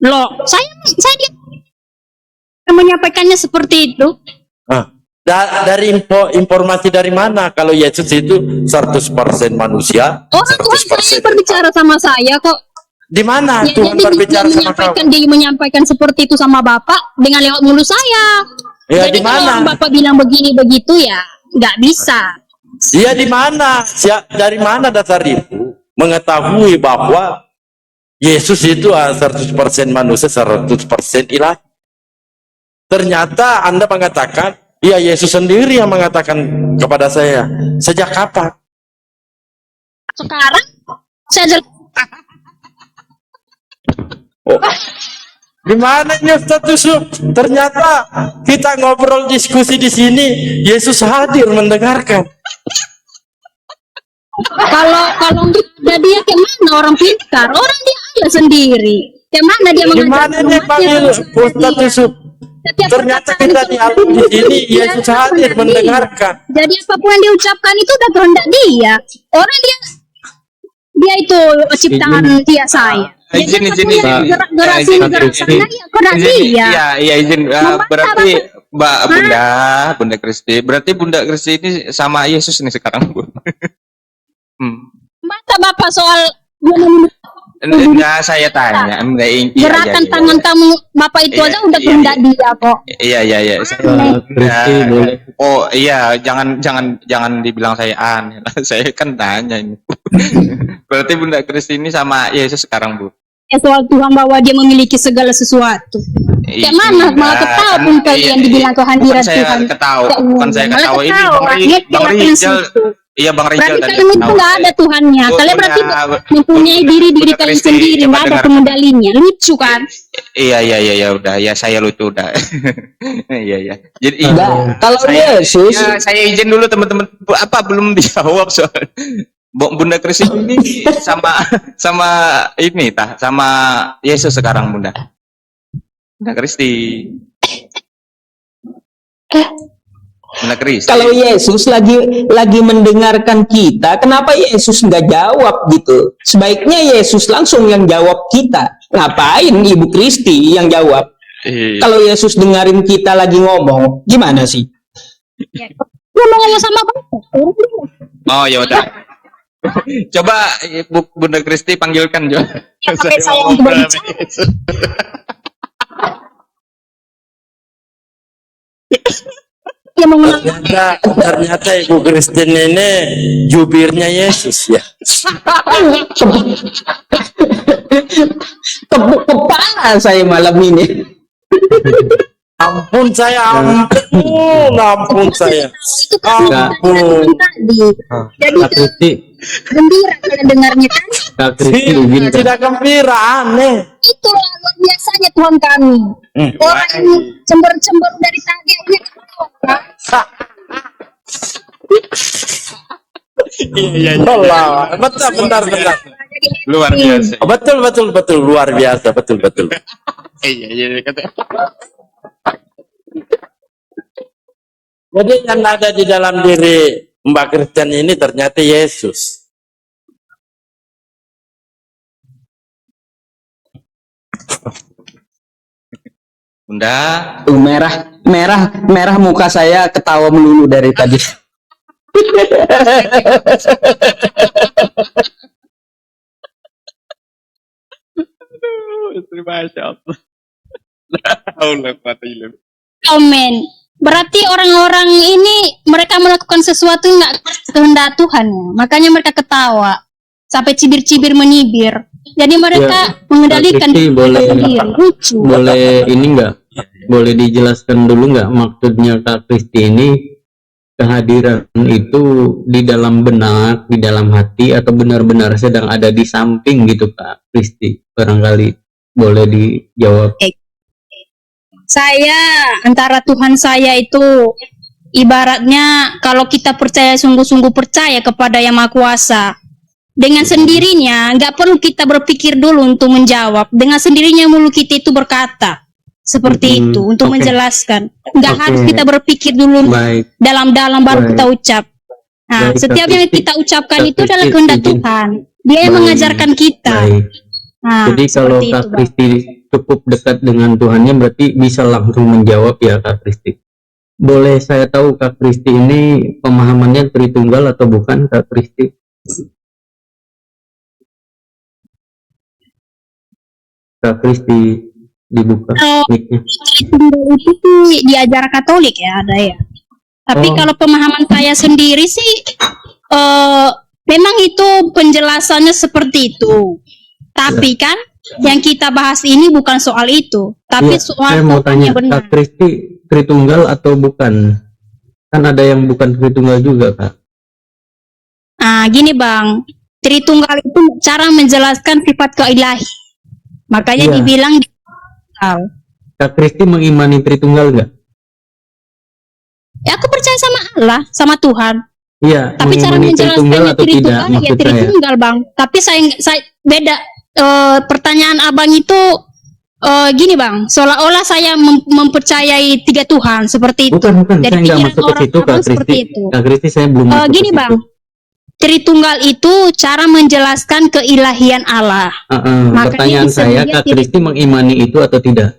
Loh, saya dia menyampaikannya seperti itu. Dari informasi dari mana kalau Yesus itu 100% manusia, Orang Tuhan saya 100% berbicara sama saya kok. Di mana Ya, Tuhan jadi berbicara dia sama kamu? dia menyampaikan seperti itu sama Bapak dengan lewat mulut saya. Ya, Jadi di kalau mana? Bapak bilang begini begitu ya nggak bisa. Dia di mana? Dari mana dasar ibu mengetahui bahwa Yesus itu 100% manusia, 100% ilahi? Ternyata Anda mengatakan, ya Yesus sendiri yang mengatakan kepada saya. Sejak kapan? Sekarang saya Di mana Ustaz Yusuf? Ternyata kita ngobrol diskusi di sini, Yesus hadir mendengarkan. kalau nggak ada dia kemana orang pintar? Orang dia ada sendiri. Kemana dia Di mengajar mana nih panggil Ustaz Yusuf? Ternyata kita di sini, Yesus hadir mendengarkan. Jadi apapun yang diucapkan itu udah kehendak dia. Orang dia itu ciptaan dia saya. Izin, Jadi izin, apapun izin. yang gerak Izin, sini gerak izin. sana dia kehendak dia. Iya, izin. Membantah Berarti Bunda Kristi, berarti Bunda Kristi ini sama Yesus nih sekarang, Bu. Mata Bapak soal Enggak, saya tanya. Enggak, gerakan tangan kamu Bapak itu Iya, aja udah iya, kehendak dia kok. Iya. Kristi boleh. Oh iya, jangan dibilang saya aneh. Saya kan tanya ini. Berarti Bunda Kristi ini sama Yesus sekarang, Bu. Soal Tuhan bahwa dia memiliki segala sesuatu. Kayak mana malah ketawa pun kalian dibilang kehadiran Tuhan. Bukan saya ketawa ini Bang Rijal. Iya, Bang Rijal Berarti tadi kalian itu ketawa. nggak ada Tuhannya. Kalian berarti mempunyai diri Bunda kalian Kristi, sendiri, coba nggak ada dengar. pengendalinya. Lucu kan? Iya, udah. Ya saya lucu udah. Iya. Jadi Enggak, kalau Yesus ya, saya izin dulu teman-teman. Apa belum dijawab soal Bunda Kristi ini sama ini sama Yesus sekarang, Bunda Kristi. Bunda Kristi. kalau Yesus lagi mendengarkan kita, kenapa Yesus nggak jawab gitu? Sebaiknya Yesus langsung yang jawab kita. Ngapain Ibu Kristi yang jawab? Kalau Yesus dengerin kita lagi ngomong, gimana sih? Ngomong sama Bapak. Oh ya udah. Coba Bunda Kristi panggilkan Jo. Ya, pakai saya mau untuk ngobrol berbicara. sama Yesus. Dia mengenal Ternyata Ibu Kristen ini jubirnya Yesus ya. Tepuk kepala saya malam ini. Ampun saya, ampun saya. itu kan Ampun. tadi. Jadi Kak Kristi, gembira kalian dengarnya kan? Kak Kristi izin Kak. Tidak gembira, aneh. Itulah luar biasanya Tuhan kami. Orang ini cember-cember dari tadi akhirnya ketawa, kan? Iya. Benar. Jadi Luar biasa. Oh, betul, betul, betul, luar biasa, betul, betul. Iya, iya, kata. Jadi yang ada di dalam diri Mbak Kristen ini ternyata Yesus. Bunda, Merah muka saya ketawa melulu dari tadi. terima kasih Allah. Allah kuatilem. Amin. Berarti orang-orang ini mereka melakukan sesuatu nggak kehendak Tuhan ya. Makanya mereka ketawa sampai cibir-cibir menyibir. Jadi mereka mengendalikan Kak Kristi, diri mereka boleh- sendiri. Lucu. Boleh ini enggak? Boleh dijelaskan dulu nggak maksudnya Kak Kristi ini kehadiran itu di dalam benak, di dalam hati, atau benar-benar sedang ada di samping gitu Kak Kristi? Barangkali boleh dijawab. Saya antara Tuhan saya itu ibaratnya kalau kita percaya sungguh-sungguh percaya kepada Yang Maha Kuasa, dengan sendirinya nggak perlu kita berpikir dulu untuk menjawab. Dengan sendirinya mulut kita itu berkata seperti itu untuk Oke. menjelaskan. Nggak Oke. harus kita berpikir dulu Baik, dalam-dalam baru Baik. kita ucap. Nah, Baik, setiap Kak yang Kristi. kita ucapkan Kak itu adalah Kristi, kehendak izin. Tuhan. Dia yang Baik. mengajarkan kita. baik. Nah, Jadi kalau seperti Kak itu, Bang. Kristi cukup dekat dengan Tuhannya, berarti bisa langsung menjawab ya Kak Kristi. Boleh saya tahu Kak Kristi ini pemahamannya Tritunggal atau bukan Kak Kristi? Kak Kristi dibuka Oh. mic-nya. Itu sih di ajaran Katolik ya ada ya. Tapi Oh. kalau pemahaman saya sendiri sih memang itu penjelasannya seperti itu. Tapi kan yang kita bahas ini bukan soal itu, tapi Iya, soal saya mau Tuhan tanya, yang benar. Kak Kristi Tritunggal atau bukan? Kan ada yang bukan Tritunggal juga Kak. Nah, gini Bang, Tritunggal itu cara menjelaskan sifat keilahi. Makanya Iya. dibilang Tritunggal. Kak Kristi mengimani Tritunggal nggak? Ya aku percaya sama Allah, sama Tuhan. Iya, Tapi cara mengimani Tritunggal menjelaskannya atau tidak Tritunggal ya maksud saya? Tritunggal Bang. Tapi saya beda. Pertanyaan Abang itu gini Bang, seolah-olah saya mempercayai tiga Tuhan seperti itu. Bukan, Jadi saya nggak pikiran masuk ke orang situ Kak Abang seperti Kristi. itu. Kak Kristi saya belum masuk Gini ke situ. Bang, Tritunggal itu cara menjelaskan keilahian Allah. Makanya Pertanyaan bisa saya, dilihat Kak Kristi mengimani itu atau tidak?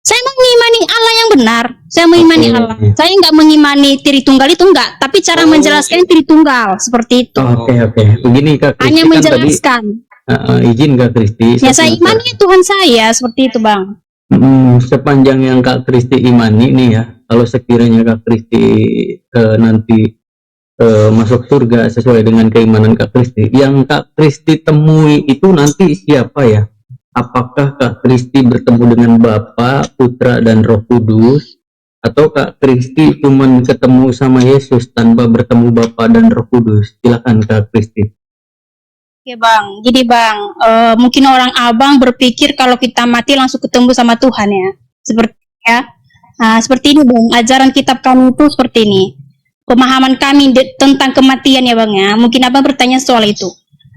Saya mengimani Allah yang benar. Saya mengimani Oke. Allah. Saya nggak mengimani Tritunggal itu enggak, tapi cara menjelaskan Tritunggal seperti itu. Oke. Begini Kak Kristi Hanya kan tadi menjelaskan. izin Kak Kristi. Ya saya sependapat. imani Tuhan saya seperti itu Bang. Sepanjang yang Kak Kristi imani nih ya, kalau sekiranya Kak Kristi nanti masuk surga sesuai dengan keimanan Kak Kristi, yang Kak Kristi temui itu nanti siapa ya? Apakah Kak Kristi bertemu dengan Bapa, Putra, dan Roh Kudus, atau Kak Kristi cuman ketemu sama Yesus tanpa bertemu Bapa dan Roh Kudus? Silakan Kak Kristi. Oke Bang, jadi Bang, mungkin orang Abang berpikir kalau kita mati langsung ketemu sama Tuhan ya, seperti ya. Nah, seperti ini Bang, ajaran kitab kami itu seperti ini. Pemahaman kami tentang kematian ya Bang ya. Mungkin Abang bertanya soal itu.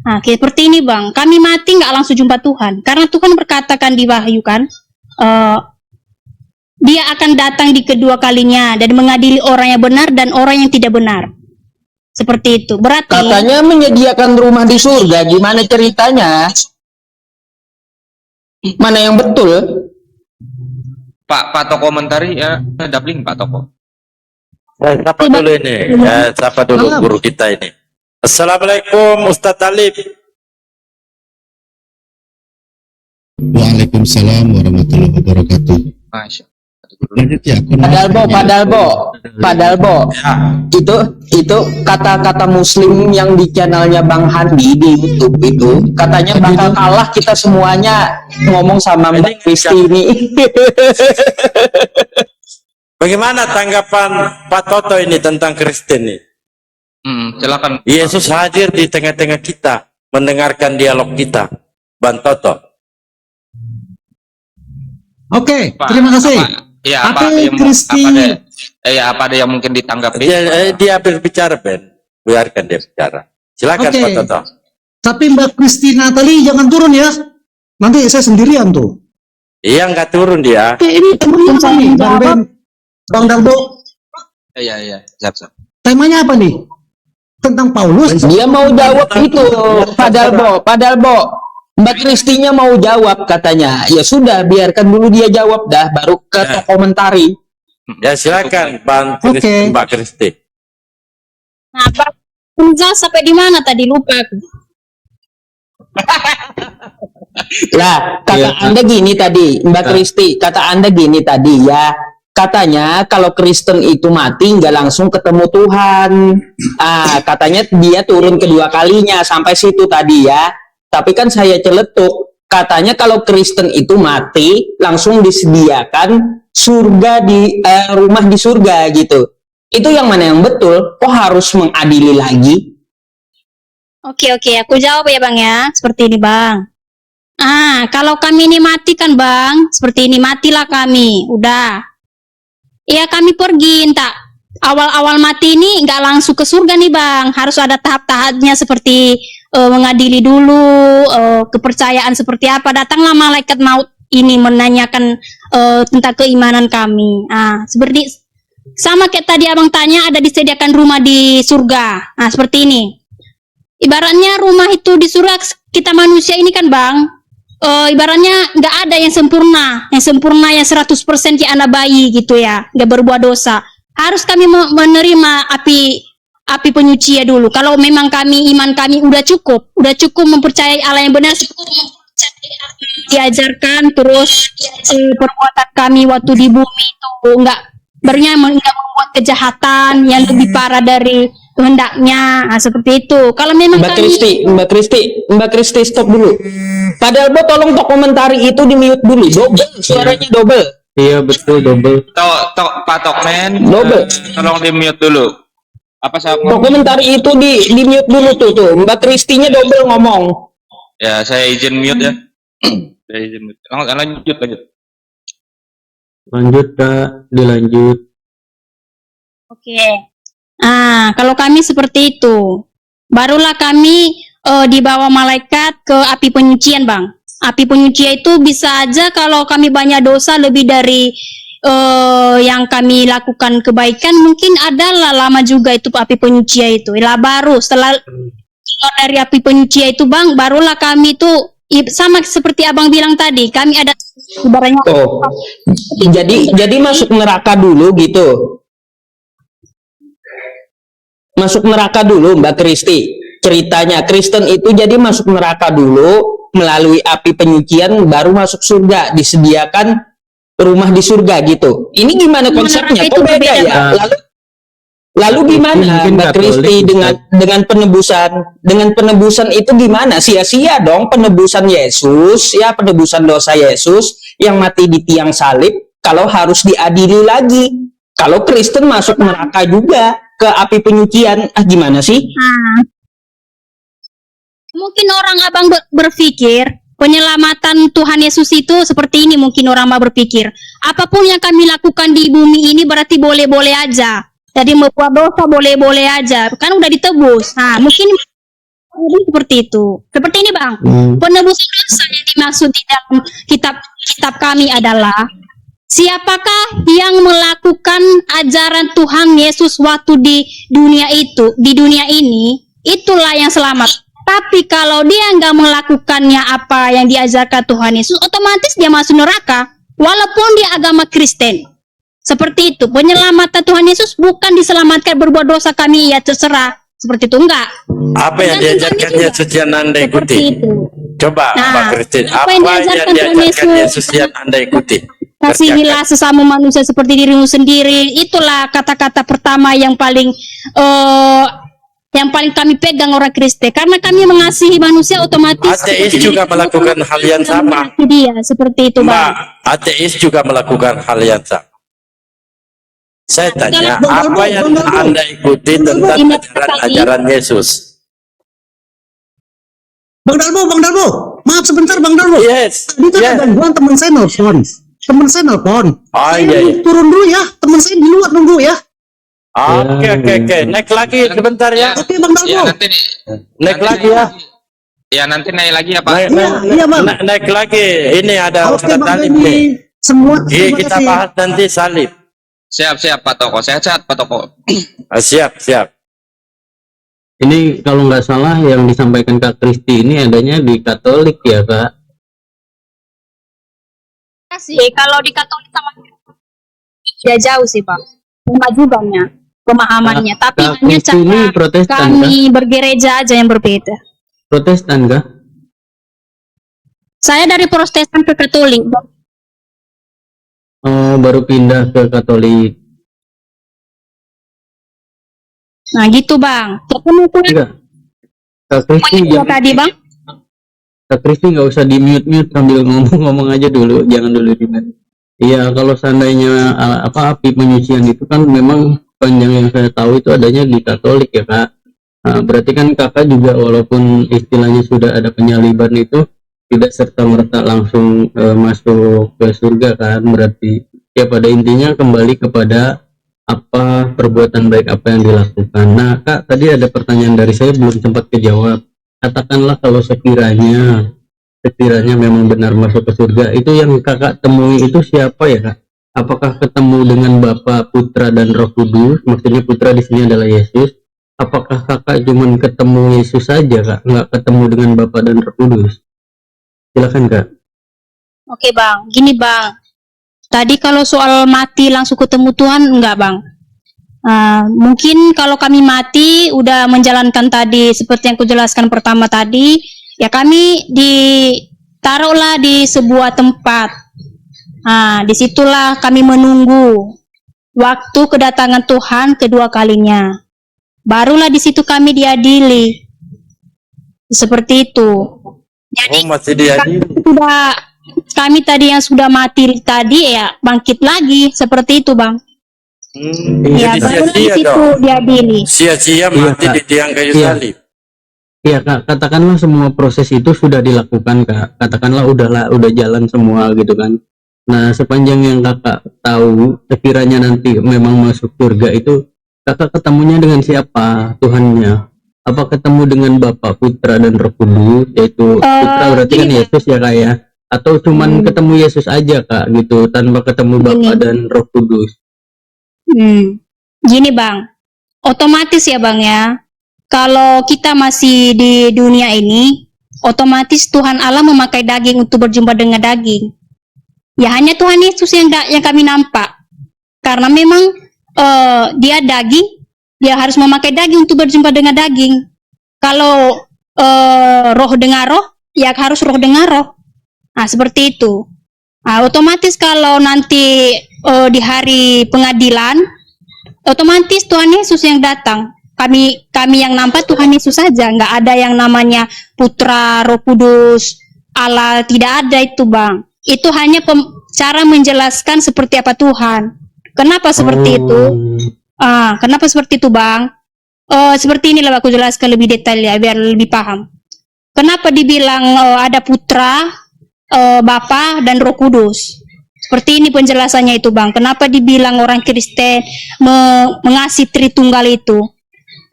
Nah, seperti ini Bang, kami mati nggak langsung jumpa Tuhan, karena Tuhan berkatakan di Wahyu kan, Dia akan datang di kedua kalinya dan mengadili orang yang benar dan orang yang tidak benar. Seperti itu. Berarti Katanya menyediakan rumah di surga, gimana ceritanya? Mana yang betul? Pak Toko komentari ya, Dabling Pak Toko. Saya sapa dulu ini, sapa dulu guru kita ini. Assalamualaikum Ustaz Talib. Waalaikumsalam warahmatullahi wabarakatuh. Masya. Lanjut ya. Padalbo. Itu kata-kata Muslim yang di channelnya Bang Handi di YouTube itu katanya bakal kalah kita semuanya ngomong sama Mbak Kristi ini. Bagaimana tanggapan Pak Toto ini tentang Kristen ini? Silakan. Yesus hadir di tengah-tengah kita, mendengarkan dialog kita. Bang Toto. Oke, Pak, terima kasih. Apa ada yang mungkin ditanggapi? Dia berbicara, Ben. Biarkan dia bicara. Silakan Oke. Pak Toto. Tapi Mbak Christina tadi jangan turun ya. Nanti saya sendirian tuh. Iya, nggak turun dia. Oke, ini temanya apa nih, Bang Ben? Bang Darbo, Iya, siap. temanya apa nih? Tentang Paulus. Dia mau jawab itu, padahal Bo. Mbak Kristinya mau jawab katanya. Ya sudah, biarkan dulu dia jawab dah, baru ke komentari. Ya silakan, Oke. Mbak Kristi. Nah, Pak Rizal sampai di mana tadi, lupa aku. Lah, kata Iya, Anda gini tadi, Mbak Kristi, kata Anda gini tadi ya. Katanya kalau Kristen itu mati nggak langsung ketemu Tuhan. Katanya dia turun kedua kalinya sampai situ tadi ya. Tapi kan saya celetuk, katanya kalau Kristen itu mati langsung disediakan surga di rumah di surga gitu. Itu yang mana yang betul? Kok harus mengadili lagi? Oke, aku jawab ya Bang ya. Seperti ini Bang. Kalau kami ini mati kan Bang, seperti ini matilah kami, udah. Ya kami pergi, entah awal-awal mati ini nggak langsung ke surga nih Bang, harus ada tahap-tahapnya seperti mengadili dulu, kepercayaan seperti apa. Datanglah malaikat maut ini menanyakan tentang keimanan kami. Seperti sama kayak tadi abang tanya, ada disediakan rumah di surga. Seperti ini. Ibaratnya rumah itu di surga, kita manusia ini kan Bang, ibaratnya nggak ada yang sempurna yang 100% kayak anak bayi gitu ya, nggak berbuat dosa. Harus kami menerima api penyuci ya dulu. Kalau memang iman kami udah cukup mempercayai Allah yang benar, diajarkan terus perbuatan kami waktu di bumi itu nggak membuat kejahatan yang lebih parah dari kehendaknya, seperti itu. Kalau memang Mbak Kristi stop dulu. Padahal Bo tolong tok komentari itu di mute dulu. Double, suaranya double. Iya betul, double. Pak Tokmen, Double. tolong di mute dulu. Apa saya Tok komentari itu di mute dulu tuh. Mbak Kristinya double ngomong. Ya, saya izin mute ya. Saya izin mute. Lanjut. Lanjut Kak, dilanjut. Oke. Kalau kami seperti itu, barulah kami dibawa malaikat ke api penyucian, Bang. Api penyucian itu bisa aja kalau kami banyak dosa lebih dari yang kami lakukan kebaikan, mungkin adalah lama juga itu api penyucian itu. Baru setelah dari api penyucian itu, Bang, barulah kami itu sama seperti abang bilang tadi, kami ada ibaratnya. Jadi masuk neraka dulu gitu. Masuk neraka dulu Mbak Kristi. Ceritanya Kristen itu jadi masuk neraka dulu melalui api penyucian baru masuk surga, disediakan rumah di surga gitu. Ini gimana konsepnya? Kok beda ya? Lalu gimana Mbak Kristi dengan penebusan? Dengan penebusan itu gimana? Sia-sia dong penebusan Yesus, ya penebusan dosa Yesus yang mati di tiang salib kalau harus diadili lagi. Kalau Kristen masuk neraka juga ke api penyucian, gimana sih? Mungkin orang abang berpikir penyelamatan Tuhan Yesus itu seperti ini. Mungkin orang abang berpikir apapun yang kami lakukan di bumi ini berarti boleh-boleh aja. Jadi membuat dosa boleh-boleh aja, kan udah ditebus. Mungkin seperti itu. Seperti ini Bang, penebusan dosa yang dimaksud di dalam kitab kami adalah siapakah yang melakukan ajaran Tuhan Yesus waktu di dunia ini, itulah yang selamat. Tapi kalau dia nggak melakukannya apa yang diajarkan Tuhan Yesus, otomatis dia masuk neraka, walaupun dia agama Kristen. Seperti itu, penyelamatan Tuhan Yesus bukan diselamatkan berbuat dosa kami, ya terserah. Seperti itu, enggak. Apa yang diajarkan Yesus yang Anda ikuti? Coba Pak Kristin, apa yang diajarkan Yesus yang Anda ikuti? Kasihilah sesama manusia seperti dirimu sendiri. Itulah kata-kata pertama yang paling kami pegang orang Kristen. Karena kami mengasihi manusia, otomatis ateis juga melakukan hal yang sama. Dia seperti itu, Bang. Ateis juga melakukan hal yang sama. Saya tanya, apa yang Anda ikuti tentang ajaran Yesus? Bang Darbo, maaf sebentar Bang Darbo. Yes. Tadi kan ada gangguan, teman saya nelfon. Saya turun dulu ya, teman saya di luar nunggu ya. Oke. Naik lagi sebentar ya. Oke Bang Darbo. Ya, nanti nih. Naik lagi ya. Ya nanti naik lagi ya Pak. Iya, Bang. Naik lagi. Ini ada Oke, Ustaz Bang Talib Benny. nih. Semua Iya, terima kita kasih. bahas nanti salib. Siap Pak Toko. Sehat-sehat Pak Toko. Siap. Ini kalau nggak salah yang disampaikan Kak Kristi ini adanya di Katolik ya Kak? Sih, kalau di Katolik sama ya jauh sih Pak. Kemajuannya, pemahamannya. Tapi Kak hanya Kristi ini cara Protestan kah? kami bergereja aja yang berbeda. Protestan kah? Saya dari Protestan ke Katolik. Oh, baru pindah ke Katolik. Nah gitu Bang. Ketemu Enggak. Kak Kristi tadi Bang. Kak Kristi nggak usah di mute sambil ngomong aja dulu, jangan dulu di mute. Iya, kalau seandainya api penyucian itu kan memang panjang yang saya tahu itu adanya di Katolik ya Kak. Nah, berarti kan kakak juga walaupun istilahnya sudah ada penyaliban itu tidak serta merta langsung masuk ke surga kan, berarti ya pada intinya kembali kepada apa perbuatan baik apa yang dilakukan. Nah Kak, tadi ada pertanyaan dari saya belum sempat kejawab. Katakanlah kalau sekiranya memang benar masuk ke surga, itu yang kakak temui itu siapa ya Kak? Apakah ketemu dengan Bapa, Putra dan Roh Kudus? Maksudnya Putra di sini adalah Yesus. Apakah kakak cuma ketemu Yesus saja Kak, nggak ketemu dengan Bapa dan Roh Kudus? Silakan Kak. Oke Bang, gini Bang. Tadi kalau soal mati langsung ketemu Tuhan, enggak Bang. Mungkin kalau kami mati udah menjalankan tadi seperti yang kujelaskan pertama tadi, ya kami ditaruhlah di sebuah tempat. Disitulah kami menunggu waktu kedatangan Tuhan kedua kalinya. Barulah di situ kami diadili. Seperti itu. Jadi masih diadili. kami tadi yang sudah mati tadi ya bangkit lagi seperti itu Bang. Ya Jadi baru di sia-sia situ dong. diadili. Sia-sia mati Kak. di tiang kayu Iya. salib. Iya Kak, katakanlah semua proses itu sudah dilakukan Kak. Katakanlah udah jalan semua gitu kan. Nah, sepanjang yang kakak tahu, sekiranya nanti memang masuk surga itu, kakak ketemunya dengan siapa Tuhannya? Apa ketemu dengan Bapa, Putra dan Roh Kudus? Yaitu Putra berarti kan gini, Yesus ya Kak ya? Atau cuman ketemu Yesus aja Kak gitu, tanpa ketemu Bapa Gini. dan Roh Kudus? Gini Bang, otomatis ya Bang ya, kalau kita masih di dunia ini, otomatis Tuhan Allah memakai daging untuk berjumpa dengan daging. Ya hanya Tuhan Yesus yang kami nampak, karena memang dia daging, dia harus memakai daging untuk berjumpa dengan daging. Kalau roh dengan roh, ya harus roh dengan roh. Nah seperti itu. Otomatis kalau nanti di hari pengadilan, otomatis Tuhan Yesus yang datang. Kami yang nampak Tuhan Yesus saja, nggak ada yang namanya Putra, Roh Kudus, Allah, tidak ada itu Bang. Itu hanya cara menjelaskan seperti apa Tuhan. Kenapa seperti itu? Kenapa seperti itu Bang? Seperti inilah aku jelaskan lebih detail ya, biar lebih paham. Kenapa dibilang ada Putra, Bapa dan Roh Kudus? Seperti ini penjelasannya itu Bang. Kenapa dibilang orang Kristen mengasihi Tritunggal itu?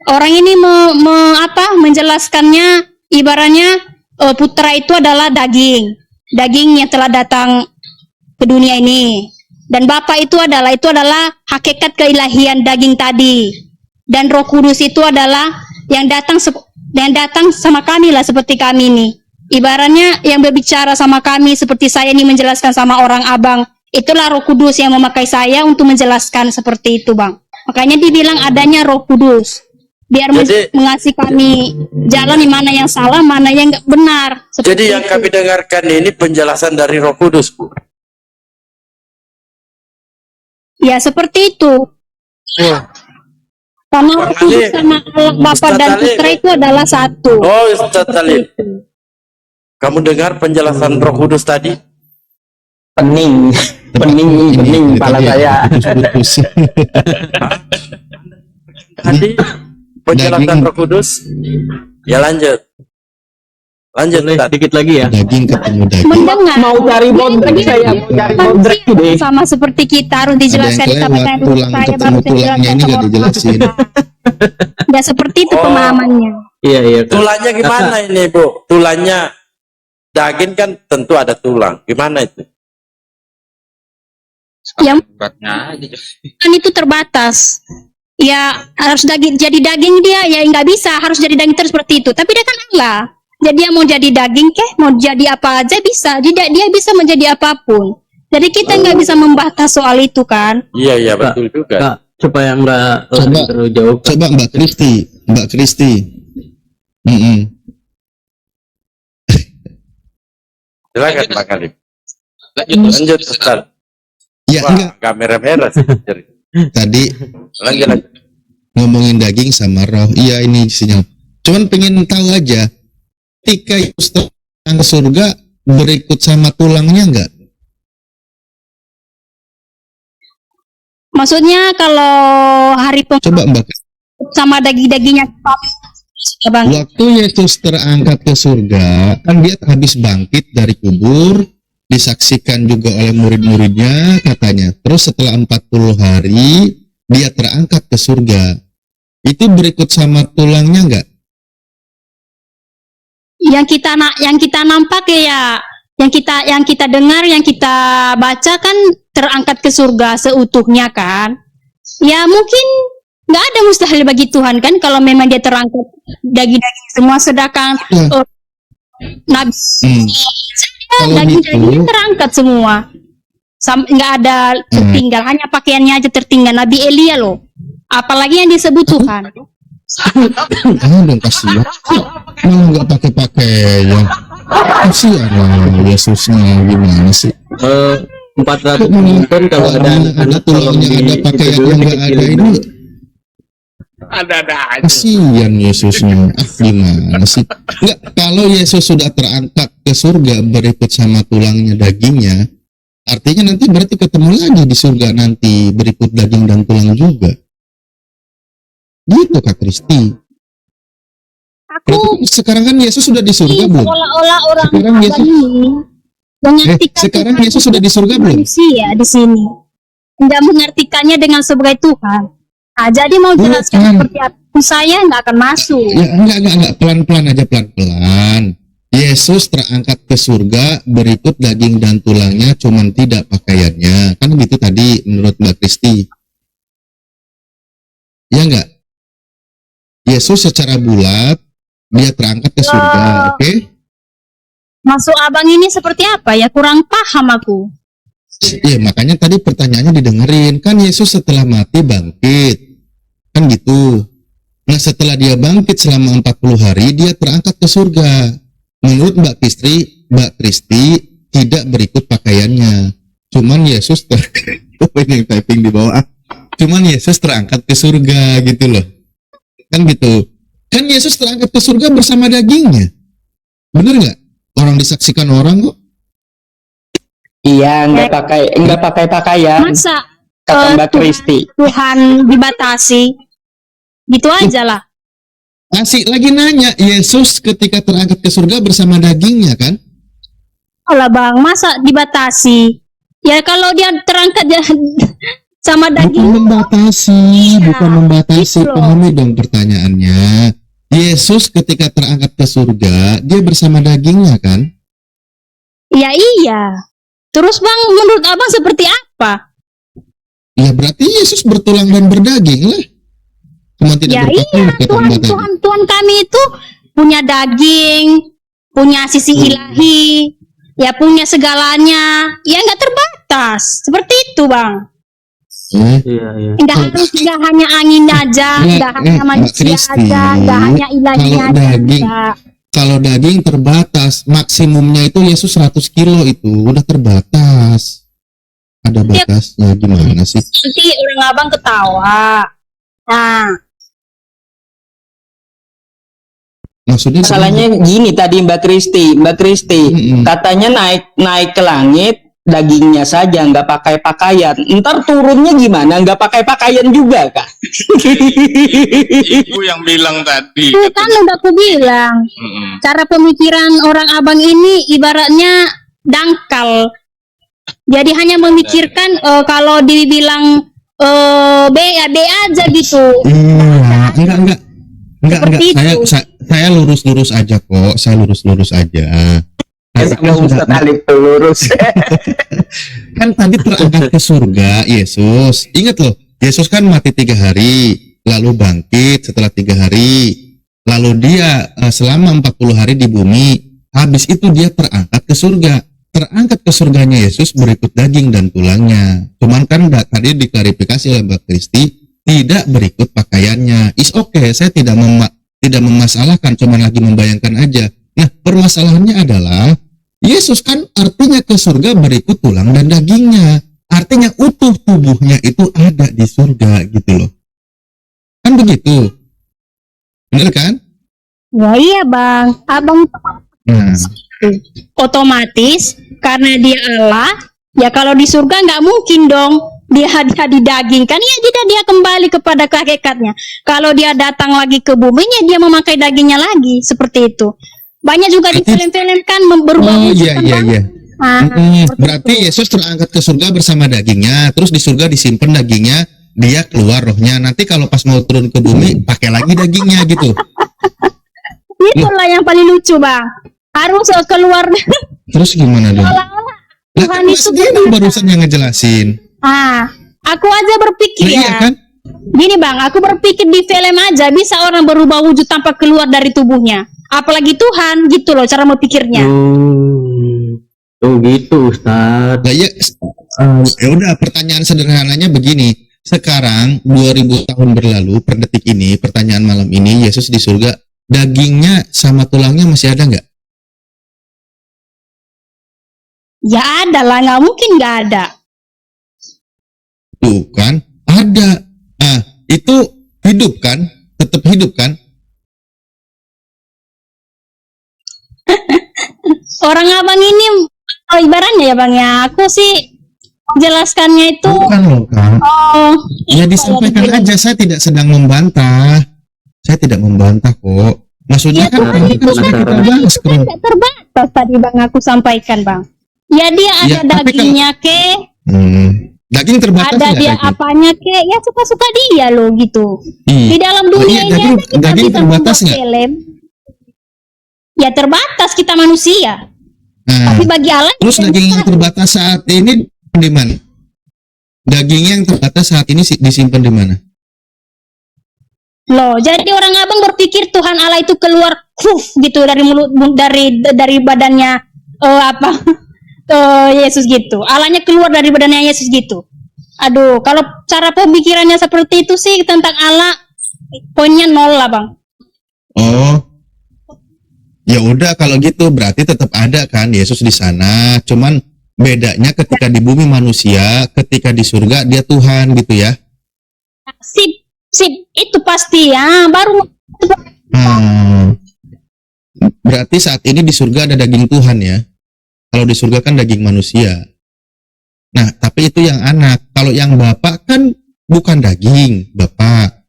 Orang ini menjelaskannya ibaratnya Putra itu adalah daging yang telah datang ke dunia ini, dan Bapa itu adalah hakikat keilahian daging tadi, dan Roh Kudus itu adalah yang datang sama kami lah, seperti kami ini. Ibaratnya yang berbicara sama kami seperti saya ini menjelaskan sama orang abang, itulah Roh Kudus yang memakai saya untuk menjelaskan seperti itu Bang. Makanya dibilang adanya Roh Kudus, biar mengasihi kami jalan di mana yang salah, mana yang nggak benar. Jadi yang kami dengarkan ini penjelasan dari Roh Kudus, Bu. Ya seperti itu. Karena Roh Kudus sama Bapa dan Putra itu adalah satu. Oh, Ustaz Talib. Kamu dengar penjelasan Roh Kudus tadi? Pening kepala saya. Tadi penjelasan Roh Kudus. Ya lanjut. Boleh Ustaz. sedikit lagi ya. Daging ketemu daging. Mendengar. Mau cari bodrek saya, mau cari bodrek deh. Sama seperti kita harus dijelaskan Ada yang kelewat, tulang ketemu tulangnya ini nggak dijelasin. Ya seperti itu pemahamannya. Iya, Kak. Tulangnya gimana ini, Bu? Tulangnya daging kan tentu ada tulang. Gimana itu? Ya. Beratnya aja. Kan itu terbatas. Ya harus daging, jadi daging dia ya nggak bisa, harus jadi daging terus seperti itu. Tapi dia kan Allah. Jadi dia mau jadi daging mau jadi apa aja bisa. Dia bisa menjadi apapun. Jadi kita nggak bisa membatas soal itu kan. Iya, betul juga. Kak, supaya nggak terlalu jauh. Kak. Coba Mbak Kristi. Silakan Pak Khalid. Lanjut. Lanjut, Ustaz. Ya Wah, enggak, nggak merah-merah sih. tadi Lanjut. ngomongin daging sama roh. Iya ini isinya. Cuman pengen tahu aja, ketika Yesus datang ke surga berikut sama tulangnya enggak? Maksudnya kalau hari Coba Mbak, sama daging-dagingnya Bang. waktu Yesus terangkat ke surga, kan dia habis bangkit dari kubur, disaksikan juga oleh murid-muridnya katanya. Terus setelah 40 hari, dia terangkat ke surga. Itu berikut sama tulangnya enggak? Yang kita nampak ya, yang kita dengar, yang kita baca kan terangkat ke surga seutuhnya kan. Ya mungkin nggak ada mustahil bagi Tuhan kan kalau memang dia terangkat daging-daging semua, sedangkan Ya. Nabi Kalau daging-dagingnya gitu, terangkat semua. Nggak ada tertinggal, hanya pakaiannya aja tertinggal. Nabi Elia loh, apalagi yang disebut Tuhan. dong kasihan. Malah nggak pakai pakaian. Kasihan lah Yesusnya, gimana sih? 400 ton kalau ada anak-anak tolong tulangnya, ada pakaiannya nggak ada ini. Ada aja. Kasihan Yesusnya. Gimana sih? Enggak, kalau Yesus sudah terangkat ke surga berikut sama tulangnya dagingnya, artinya nanti berarti ketemu lagi di surga nanti berikut daging dan tulang juga. Gitu Kak Kristi. Aku Berarti sekarang kan Yesus sudah di surga belum? seolah-olah orang Sekarang abang Yesus- ini mengartikan sekarang Tuhan Yesus sudah di surga belum? manusia di sini, nggak mengartikannya dengan sebagai Tuhan. Nah, jadi mau jelaskan Bukan. seperti apa saya nggak akan masuk. Ya enggak, pelan-pelan aja, pelan-pelan. Yesus terangkat ke surga berikut daging dan tulangnya, cuman tidak pakaiannya. Kan gitu tadi menurut Mbak Kristi. Ya enggak? Yesus secara bulat dia terangkat ke surga, oke? Masuk abang ini seperti apa ya? Kurang paham aku. Iya, makanya tadi pertanyaannya didengerin. Kan Yesus setelah mati bangkit. Kan gitu. Nah, setelah dia bangkit selama 40 hari, dia terangkat ke surga. Menurut Mbak Kristi tidak berikut pakaiannya. Cuman Yesus ini typing di bawah. Cuman Yesus terangkat ke surga gitu loh. Kan gitu. Kan Yesus terangkat ke surga bersama dagingnya. Bener nggak? Orang disaksikan orang kok. Iya, nggak pakai pakaian, Masa kata Mbak Tuhan- Kristi. Tuhan dibatasi? Gitu aja lah. Masih lagi nanya, Yesus ketika terangkat ke surga bersama dagingnya kan? Olah bang, masa dibatasi? Ya kalau dia terangkat sama Bukan daging, membatasi, Iya, bukan membatasi. gitu loh. Pahami dong pertanyaannya. Yesus ketika terangkat ke surga, dia bersama dagingnya kan? ya iya. Terus bang, menurut abang seperti apa? Ya berarti Yesus bertulang dan berdaging lah. Cuma tidak Ya berpakaian iya, kata Mbak tadi. Tuhan kami itu punya daging, punya sisi ilahi, ya punya segalanya, ya nggak terbatas. Seperti itu bang. Iya. Nggak hanya angin aja, nggak hanya Mbak manusia Kristi, aja, nggak hanya ilahinya kalau aja. daging- nggak. Kalau daging terbatas, maksimumnya itu Yesus 100 kilo itu udah terbatas. Ada batasnya, gimana sih? Nanti orang abang ketawa. Nah, Maksudnya Masalahnya gini tadi Mbak Kristi, Mm-mm. katanya naik ke langit dagingnya saja nggak pakai pakaian. Ntar turunnya gimana? Nggak pakai pakaian juga kak? Ibu yang bilang tadi. itu kan udah aku bilang. Cara pemikiran orang abang ini ibaratnya dangkal. Jadi hanya memikirkan kalau dibilang B ya B aja gitu. Iya, enggak. Enggak, Seperti saya, itu. saya lurus-lurus aja kok, saya lurus-lurus aja. Ya, Tadi sama kan Ustaz sudah- Alif tuh lurus. kan tadi terangkat ke surga Yesus. Ingat loh, Yesus kan mati 3 hari, lalu bangkit setelah 3 hari, lalu dia selama 40 hari di bumi. Habis itu dia terangkat ke surga. Terangkat ke surganya Yesus berikut daging dan tulangnya. Cuman kan tadi diklarifikasi oleh Mbak Kristi, tidak berikut pakaiannya. Is okay, saya tidak memasalahkan, cuman lagi membayangkan aja. Nah, permasalahannya adalah Yesus kan artinya ke surga berikut tulang dan dagingnya. Artinya utuh tubuhnya itu ada di surga gitu loh. Kan begitu. Bener kan? Ya iya bang, abang Nah, otomatis karena dia Allah, ya kalau di surga nggak mungkin dong dia di daging kan, ya tidak, dia kembali kepada hakikatnya. Kalau dia datang lagi ke buminya, dia memakai dagingnya lagi, seperti itu. Banyak juga di Berarti- film-film kan berubah oh wujud iya kan, iya Bang? iya. Ah, Berarti Yesus terangkat ke surga bersama dagingnya, terus di surga disimpan dagingnya, dia keluar rohnya. Nanti kalau pas mau turun ke bumi, pakai lagi dagingnya gitu. itulah yang paling lucu bang. Harus keluar. Terus gimana dong? Seolah-olah Lah Tuhan kan Mas itu Dino berbeda. barusan yang ngejelasin. Aku aja berpikir Nah, ya. iya kan? Gini bang, aku berpikir di film aja bisa orang berubah wujud tanpa keluar dari tubuhnya. Apalagi Tuhan, gitu loh cara berpikirnya. Oh gitu Ustaz. Lah ya, ya udah pertanyaan sederhananya begini. Sekarang 2000 tahun berlalu per detik ini, pertanyaan malam ini, Yesus di surga, dagingnya sama tulangnya masih ada nggak? Ya ada lah, nggak mungkin nggak ada. Tuh kan, ada. Ah, itu hidup kan? Tetap hidup kan? Orang abang ini, ibaratnya ya bang ya, aku sih jelaskannya itu, Bukan loh kan? oh, Ya itu disampaikan kayak aja, saya tidak sedang membantah. Saya tidak membantah kok. Maksudnya Ya, kan Tuhan tadi itu kan sudah kan kita bahas kan. nggak terbatas tadi bang aku sampaikan bang. Ya dia ada Ya, tapi dagingnya ke, Daging terbatas ada nggak dia daging? apanya ke, ya suka-suka dia loh gitu. Di Iya. dalam Oh, dunia iya, ini daging- aja kita daging bisa terbatas membuat nggak? film. Ya terbatas kita manusia. Nah, Tapi bagi Allah terus kita daging yang bisa. terbatas saat ini di mana? Dagingnya yang terbatas saat ini disimpan di mana? Loh, jadi orang abang berpikir Tuhan Allah itu keluar gitu dari mulut dari badannya apa Yesus gitu. Allahnya keluar dari badannya Yesus gitu. Aduh, kalau cara pemikirannya seperti itu sih tentang Allah poinnya 0 lah, Bang. Oh. Ya udah kalau gitu berarti tetap ada kan Yesus di sana. Cuman bedanya ketika di bumi manusia, ketika di surga dia Tuhan gitu ya. Sip, itu pasti ya. Baru Berarti saat ini di surga ada daging Tuhan ya. Kalau di surga kan daging manusia. Nah, tapi itu yang anak. Kalau yang bapak kan bukan daging, bapak.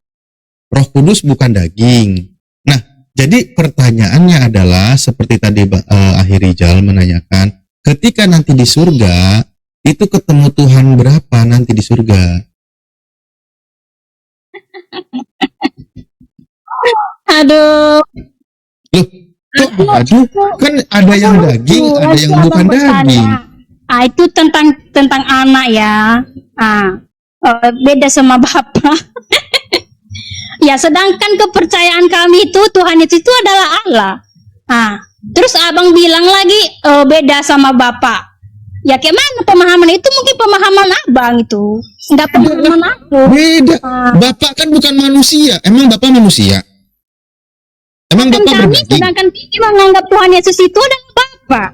Roh Kudus bukan daging. Nah, jadi pertanyaannya adalah seperti tadi Akhir Rijal menanyakan, ketika nanti di surga, itu ketemu Tuhan berapa nanti di surga? aduh. Loh, kok aduh, kan ada yang daging, ada yang bukan daging. Itu tentang anak ya. Beda sama bapak. Ya, sedangkan kepercayaan kami itu Tuhan itu adalah Allah. Terus abang bilang lagi beda sama bapak. Ya kayak mana pemahaman itu? Mungkin pemahaman abang itu, enggak pemahaman aku. Beda. Bapak kan bukan manusia. Emang bapak manusia? Emang Kan bapak kami, berdaging? sedangkan kami menganggap Tuhan Yesus itu adalah bapak.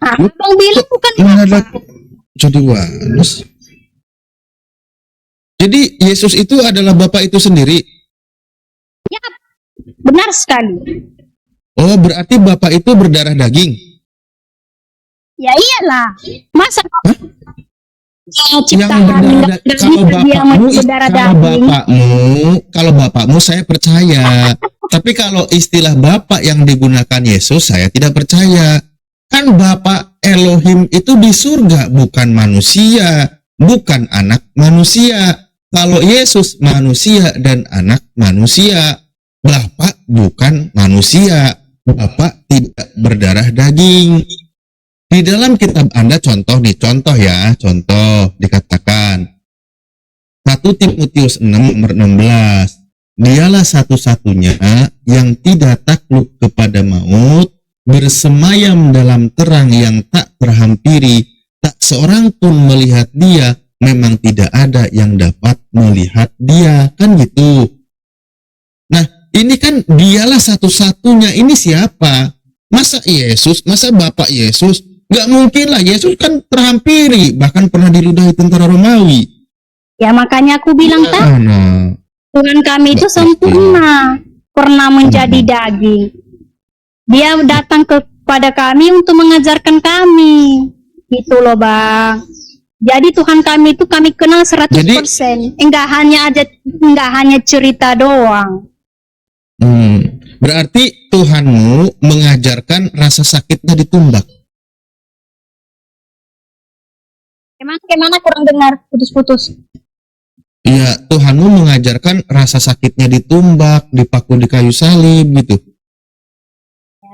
Abang bilang bukan Mana ada bapak. jadi waras. Jadi Yesus itu adalah bapak itu sendiri. Benar sekali. Oh, berarti bapak itu berdarah daging. Ya iyalah. Masa Yang berdarah kalau bapakmu saya percaya. Tapi kalau istilah bapak yang digunakan Yesus saya tidak percaya. Kan bapak Elohim itu di surga, bukan manusia, bukan anak manusia. Kalau Yesus manusia dan anak manusia, Bapa bukan manusia. Bapa tidak berdarah daging. Di dalam kitab Anda contoh dikatakan 1 Timotius 6 nomor 16. Dialah satu-satunya yang tidak takluk kepada maut, bersemayam dalam terang yang tak terhampiri, tak seorang pun melihat dia, memang tidak ada yang dapat melihat dia. Kan gitu. Nah, ini kan dialah satu-satunya, ini siapa? Masa Yesus, masa Bapak Yesus? Gak mungkin lah, Yesus kan terhampiri, bahkan pernah diludahi tentara Romawi. Ya makanya aku bilang tadi, Nah, Tuhan kami itu sempurna, pernah menjadi daging. Dia datang kepada kami untuk mengajarkan kami. Gitu loh Bang. Jadi Tuhan kami itu kami kenal 100%. Enggak hanya cerita doang. Berarti Tuhanmu mengajarkan rasa sakitnya ditumbak. Gimana kurang dengar putus-putus. Iya, Tuhanmu mengajarkan rasa sakitnya ditumbak, dipaku di kayu salib gitu.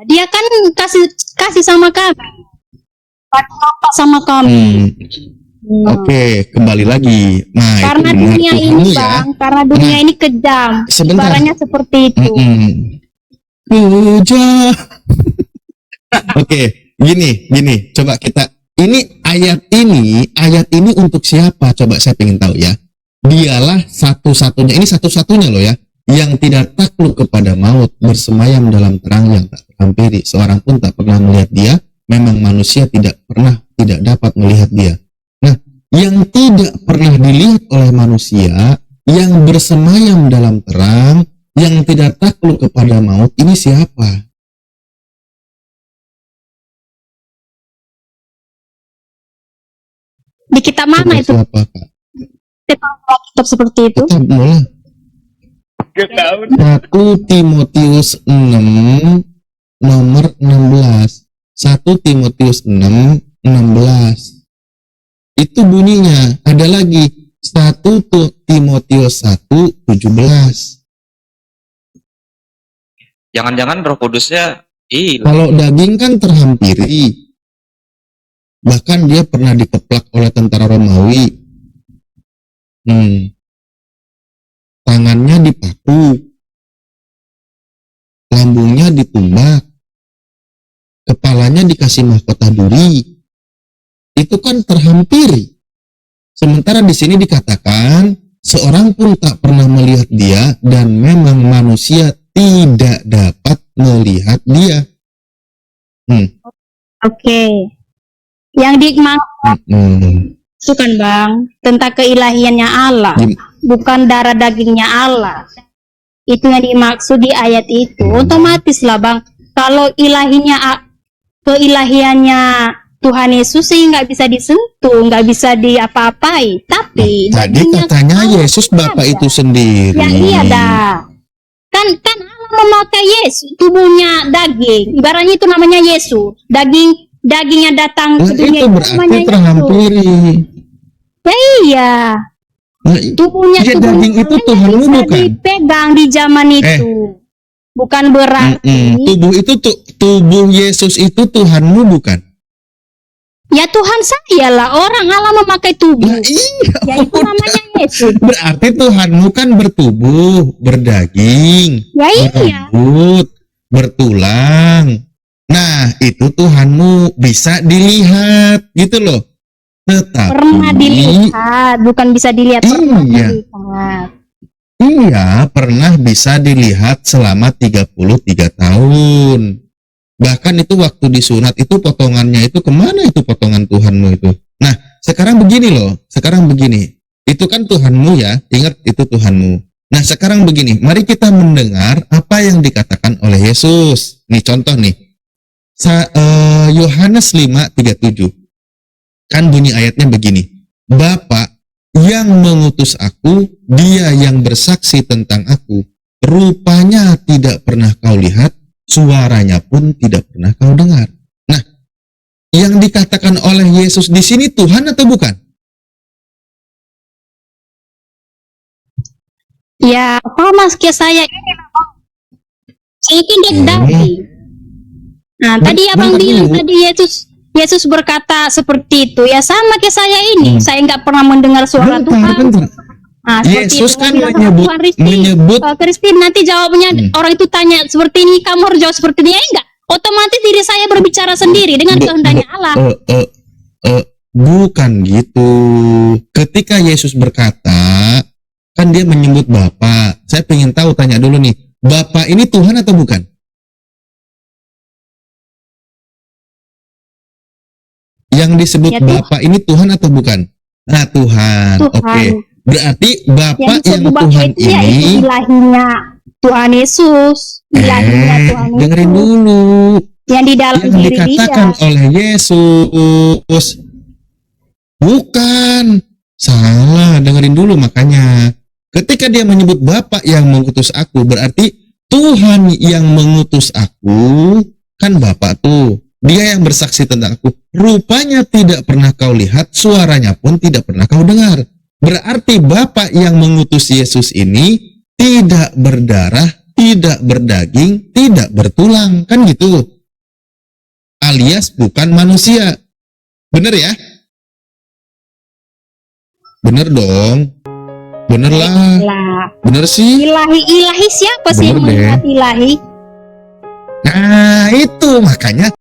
Dia kan kasih sama kami. Bapak sama kami. Oke, kembali lagi. Nah, Karena itu benar dunia Tuhanmu ini ya. Bang, karena dunia Nah, ini kejam. sebentar. Ibaratnya seperti itu. Kejam. Oke, gini, coba kita ayat ini untuk siapa? Coba saya pengen tahu ya. Dialah satu-satunya, ini satu-satunya loh ya, yang tidak takluk kepada maut, bersemayam dalam terang yang tak terhampiri. Seorang pun tak pernah melihat dia, memang manusia tidak dapat melihat dia. Nah, yang tidak pernah dilihat oleh manusia, yang bersemayam dalam terang, yang tidak takluk kepada maut, ini siapa? Di kitab mana itu? Siapa, Kak? Kitab seperti itu. Kitab mulai 1 Timotius 6 nomor 16. 1 Timotius 6 16. Itu bunyinya. Ada lagi 1 Timotius 1 17. Jangan-jangan Roh Kudusnya hilang. Kalau daging kan terhampiri. Bahkan dia pernah dikeplak oleh tentara Romawi. Tangannya dipaku, lambungnya ditumbak, kepalanya dikasih mahkota duri. Itu kan terhampiri. Sementara di sini dikatakan seorang pun tak pernah melihat dia dan memang manusia tidak dapat melihat dia. Oke. Yang dimaksud itu kan Bang, tentang keilahiannya Allah, bukan darah dagingnya Allah. Itu yang dimaksud di ayat itu. Otomatis lah Bang, kalau keilahiannya Tuhan Yesus sih nggak bisa disentuh, nggak bisa diapa-apai. Tapi tadi katanya Yesus Bapa itu sendiri. Ya iya dah. Kan Allah memakai Yesus, tubuhnya daging. Ibaratnya itu namanya Yesus. Dagingnya datang ke dunia itu berarti terhampiri. Ya iya. Tubuhnya daging itu Tuhanmu bukan? Dipegang di zaman itu. Bukan berarti. Tubuh Yesus itu Tuhanmu bukan? Ya Tuhan saya lah. Orang Allah memakai tubuh. Ya itu namanya Yesus. Berarti Tuhanmu kan bertubuh, berdaging, ya iya. berambut, bertulang. Nah, itu Tuhanmu bisa dilihat gitu loh. Tetapi pernah dilihat, bukan bisa dilihat. Pernah dilihat. Iya, pernah bisa dilihat selama 33 tahun. Bahkan itu waktu disunat itu potongannya itu kemana itu potongan Tuhanmu itu? Nah, sekarang begini loh. Sekarang begini. Itu kan Tuhanmu ya. Ingat itu Tuhanmu. Nah, sekarang begini. Mari kita mendengar apa yang dikatakan oleh Yesus. Nih contoh nih. Yohanes 5:37. Kan bunyi ayatnya begini. Bapa yang mengutus aku, dia yang bersaksi tentang aku. Rupanya tidak pernah kau lihat, suaranya pun tidak pernah kau dengar. Nah, yang dikatakan oleh Yesus di sini Tuhan atau bukan? Ya, sama kayak saya ini Itu dari. Nah, tadi abang bentar bilang dulu. tadi Yesus berkata seperti itu. Ya sama kayak saya ini. Saya nggak pernah mendengar suara Bentar, Tuhan. bentar. Nah, seperti Yesus itu. kan Bilang sama Tuhan, Risti, menyebut Christine, nanti jawabnya orang itu tanya seperti ini, kamu harus jawab seperti ini. Enggak. Otomatis diri saya berbicara sendiri dengan kehendaknya Allah. bukan gitu. Ketika Yesus berkata, kan dia menyebut Bapa. Saya pengen tahu, tanya dulu nih, Bapa ini Tuhan atau bukan? Yang disebut Ya, Tuhan. Bapa ini Tuhan atau bukan? Nah, Tuhan. Tuhan. Oke. Berarti Bapa yang disebut Bapa Tuhan itu ya itu ini ilahinya Tuhan Yesus. Ilahinya Tuhan Yesus. dengerin dulu. Yang di dalam Yang diri dikatakan dia. oleh Yesus. Bukan. Salah, dengerin dulu makanya. Ketika dia menyebut Bapa yang mengutus aku, berarti Tuhan yang mengutus aku, kan Bapa tuh. Dia yang bersaksi tentang aku. Rupanya tidak pernah kau lihat, suaranya pun tidak pernah kau dengar. Berarti Bapa yang mengutus Yesus ini tidak berdarah, tidak berdaging, tidak bertulang. Kan gitu. Alias bukan manusia. Bener ya? Bener dong. Bener lah. Lah, Bener sih. ilahi siapa sih yang Bener deh. melihat ilahi? Nah itu makanya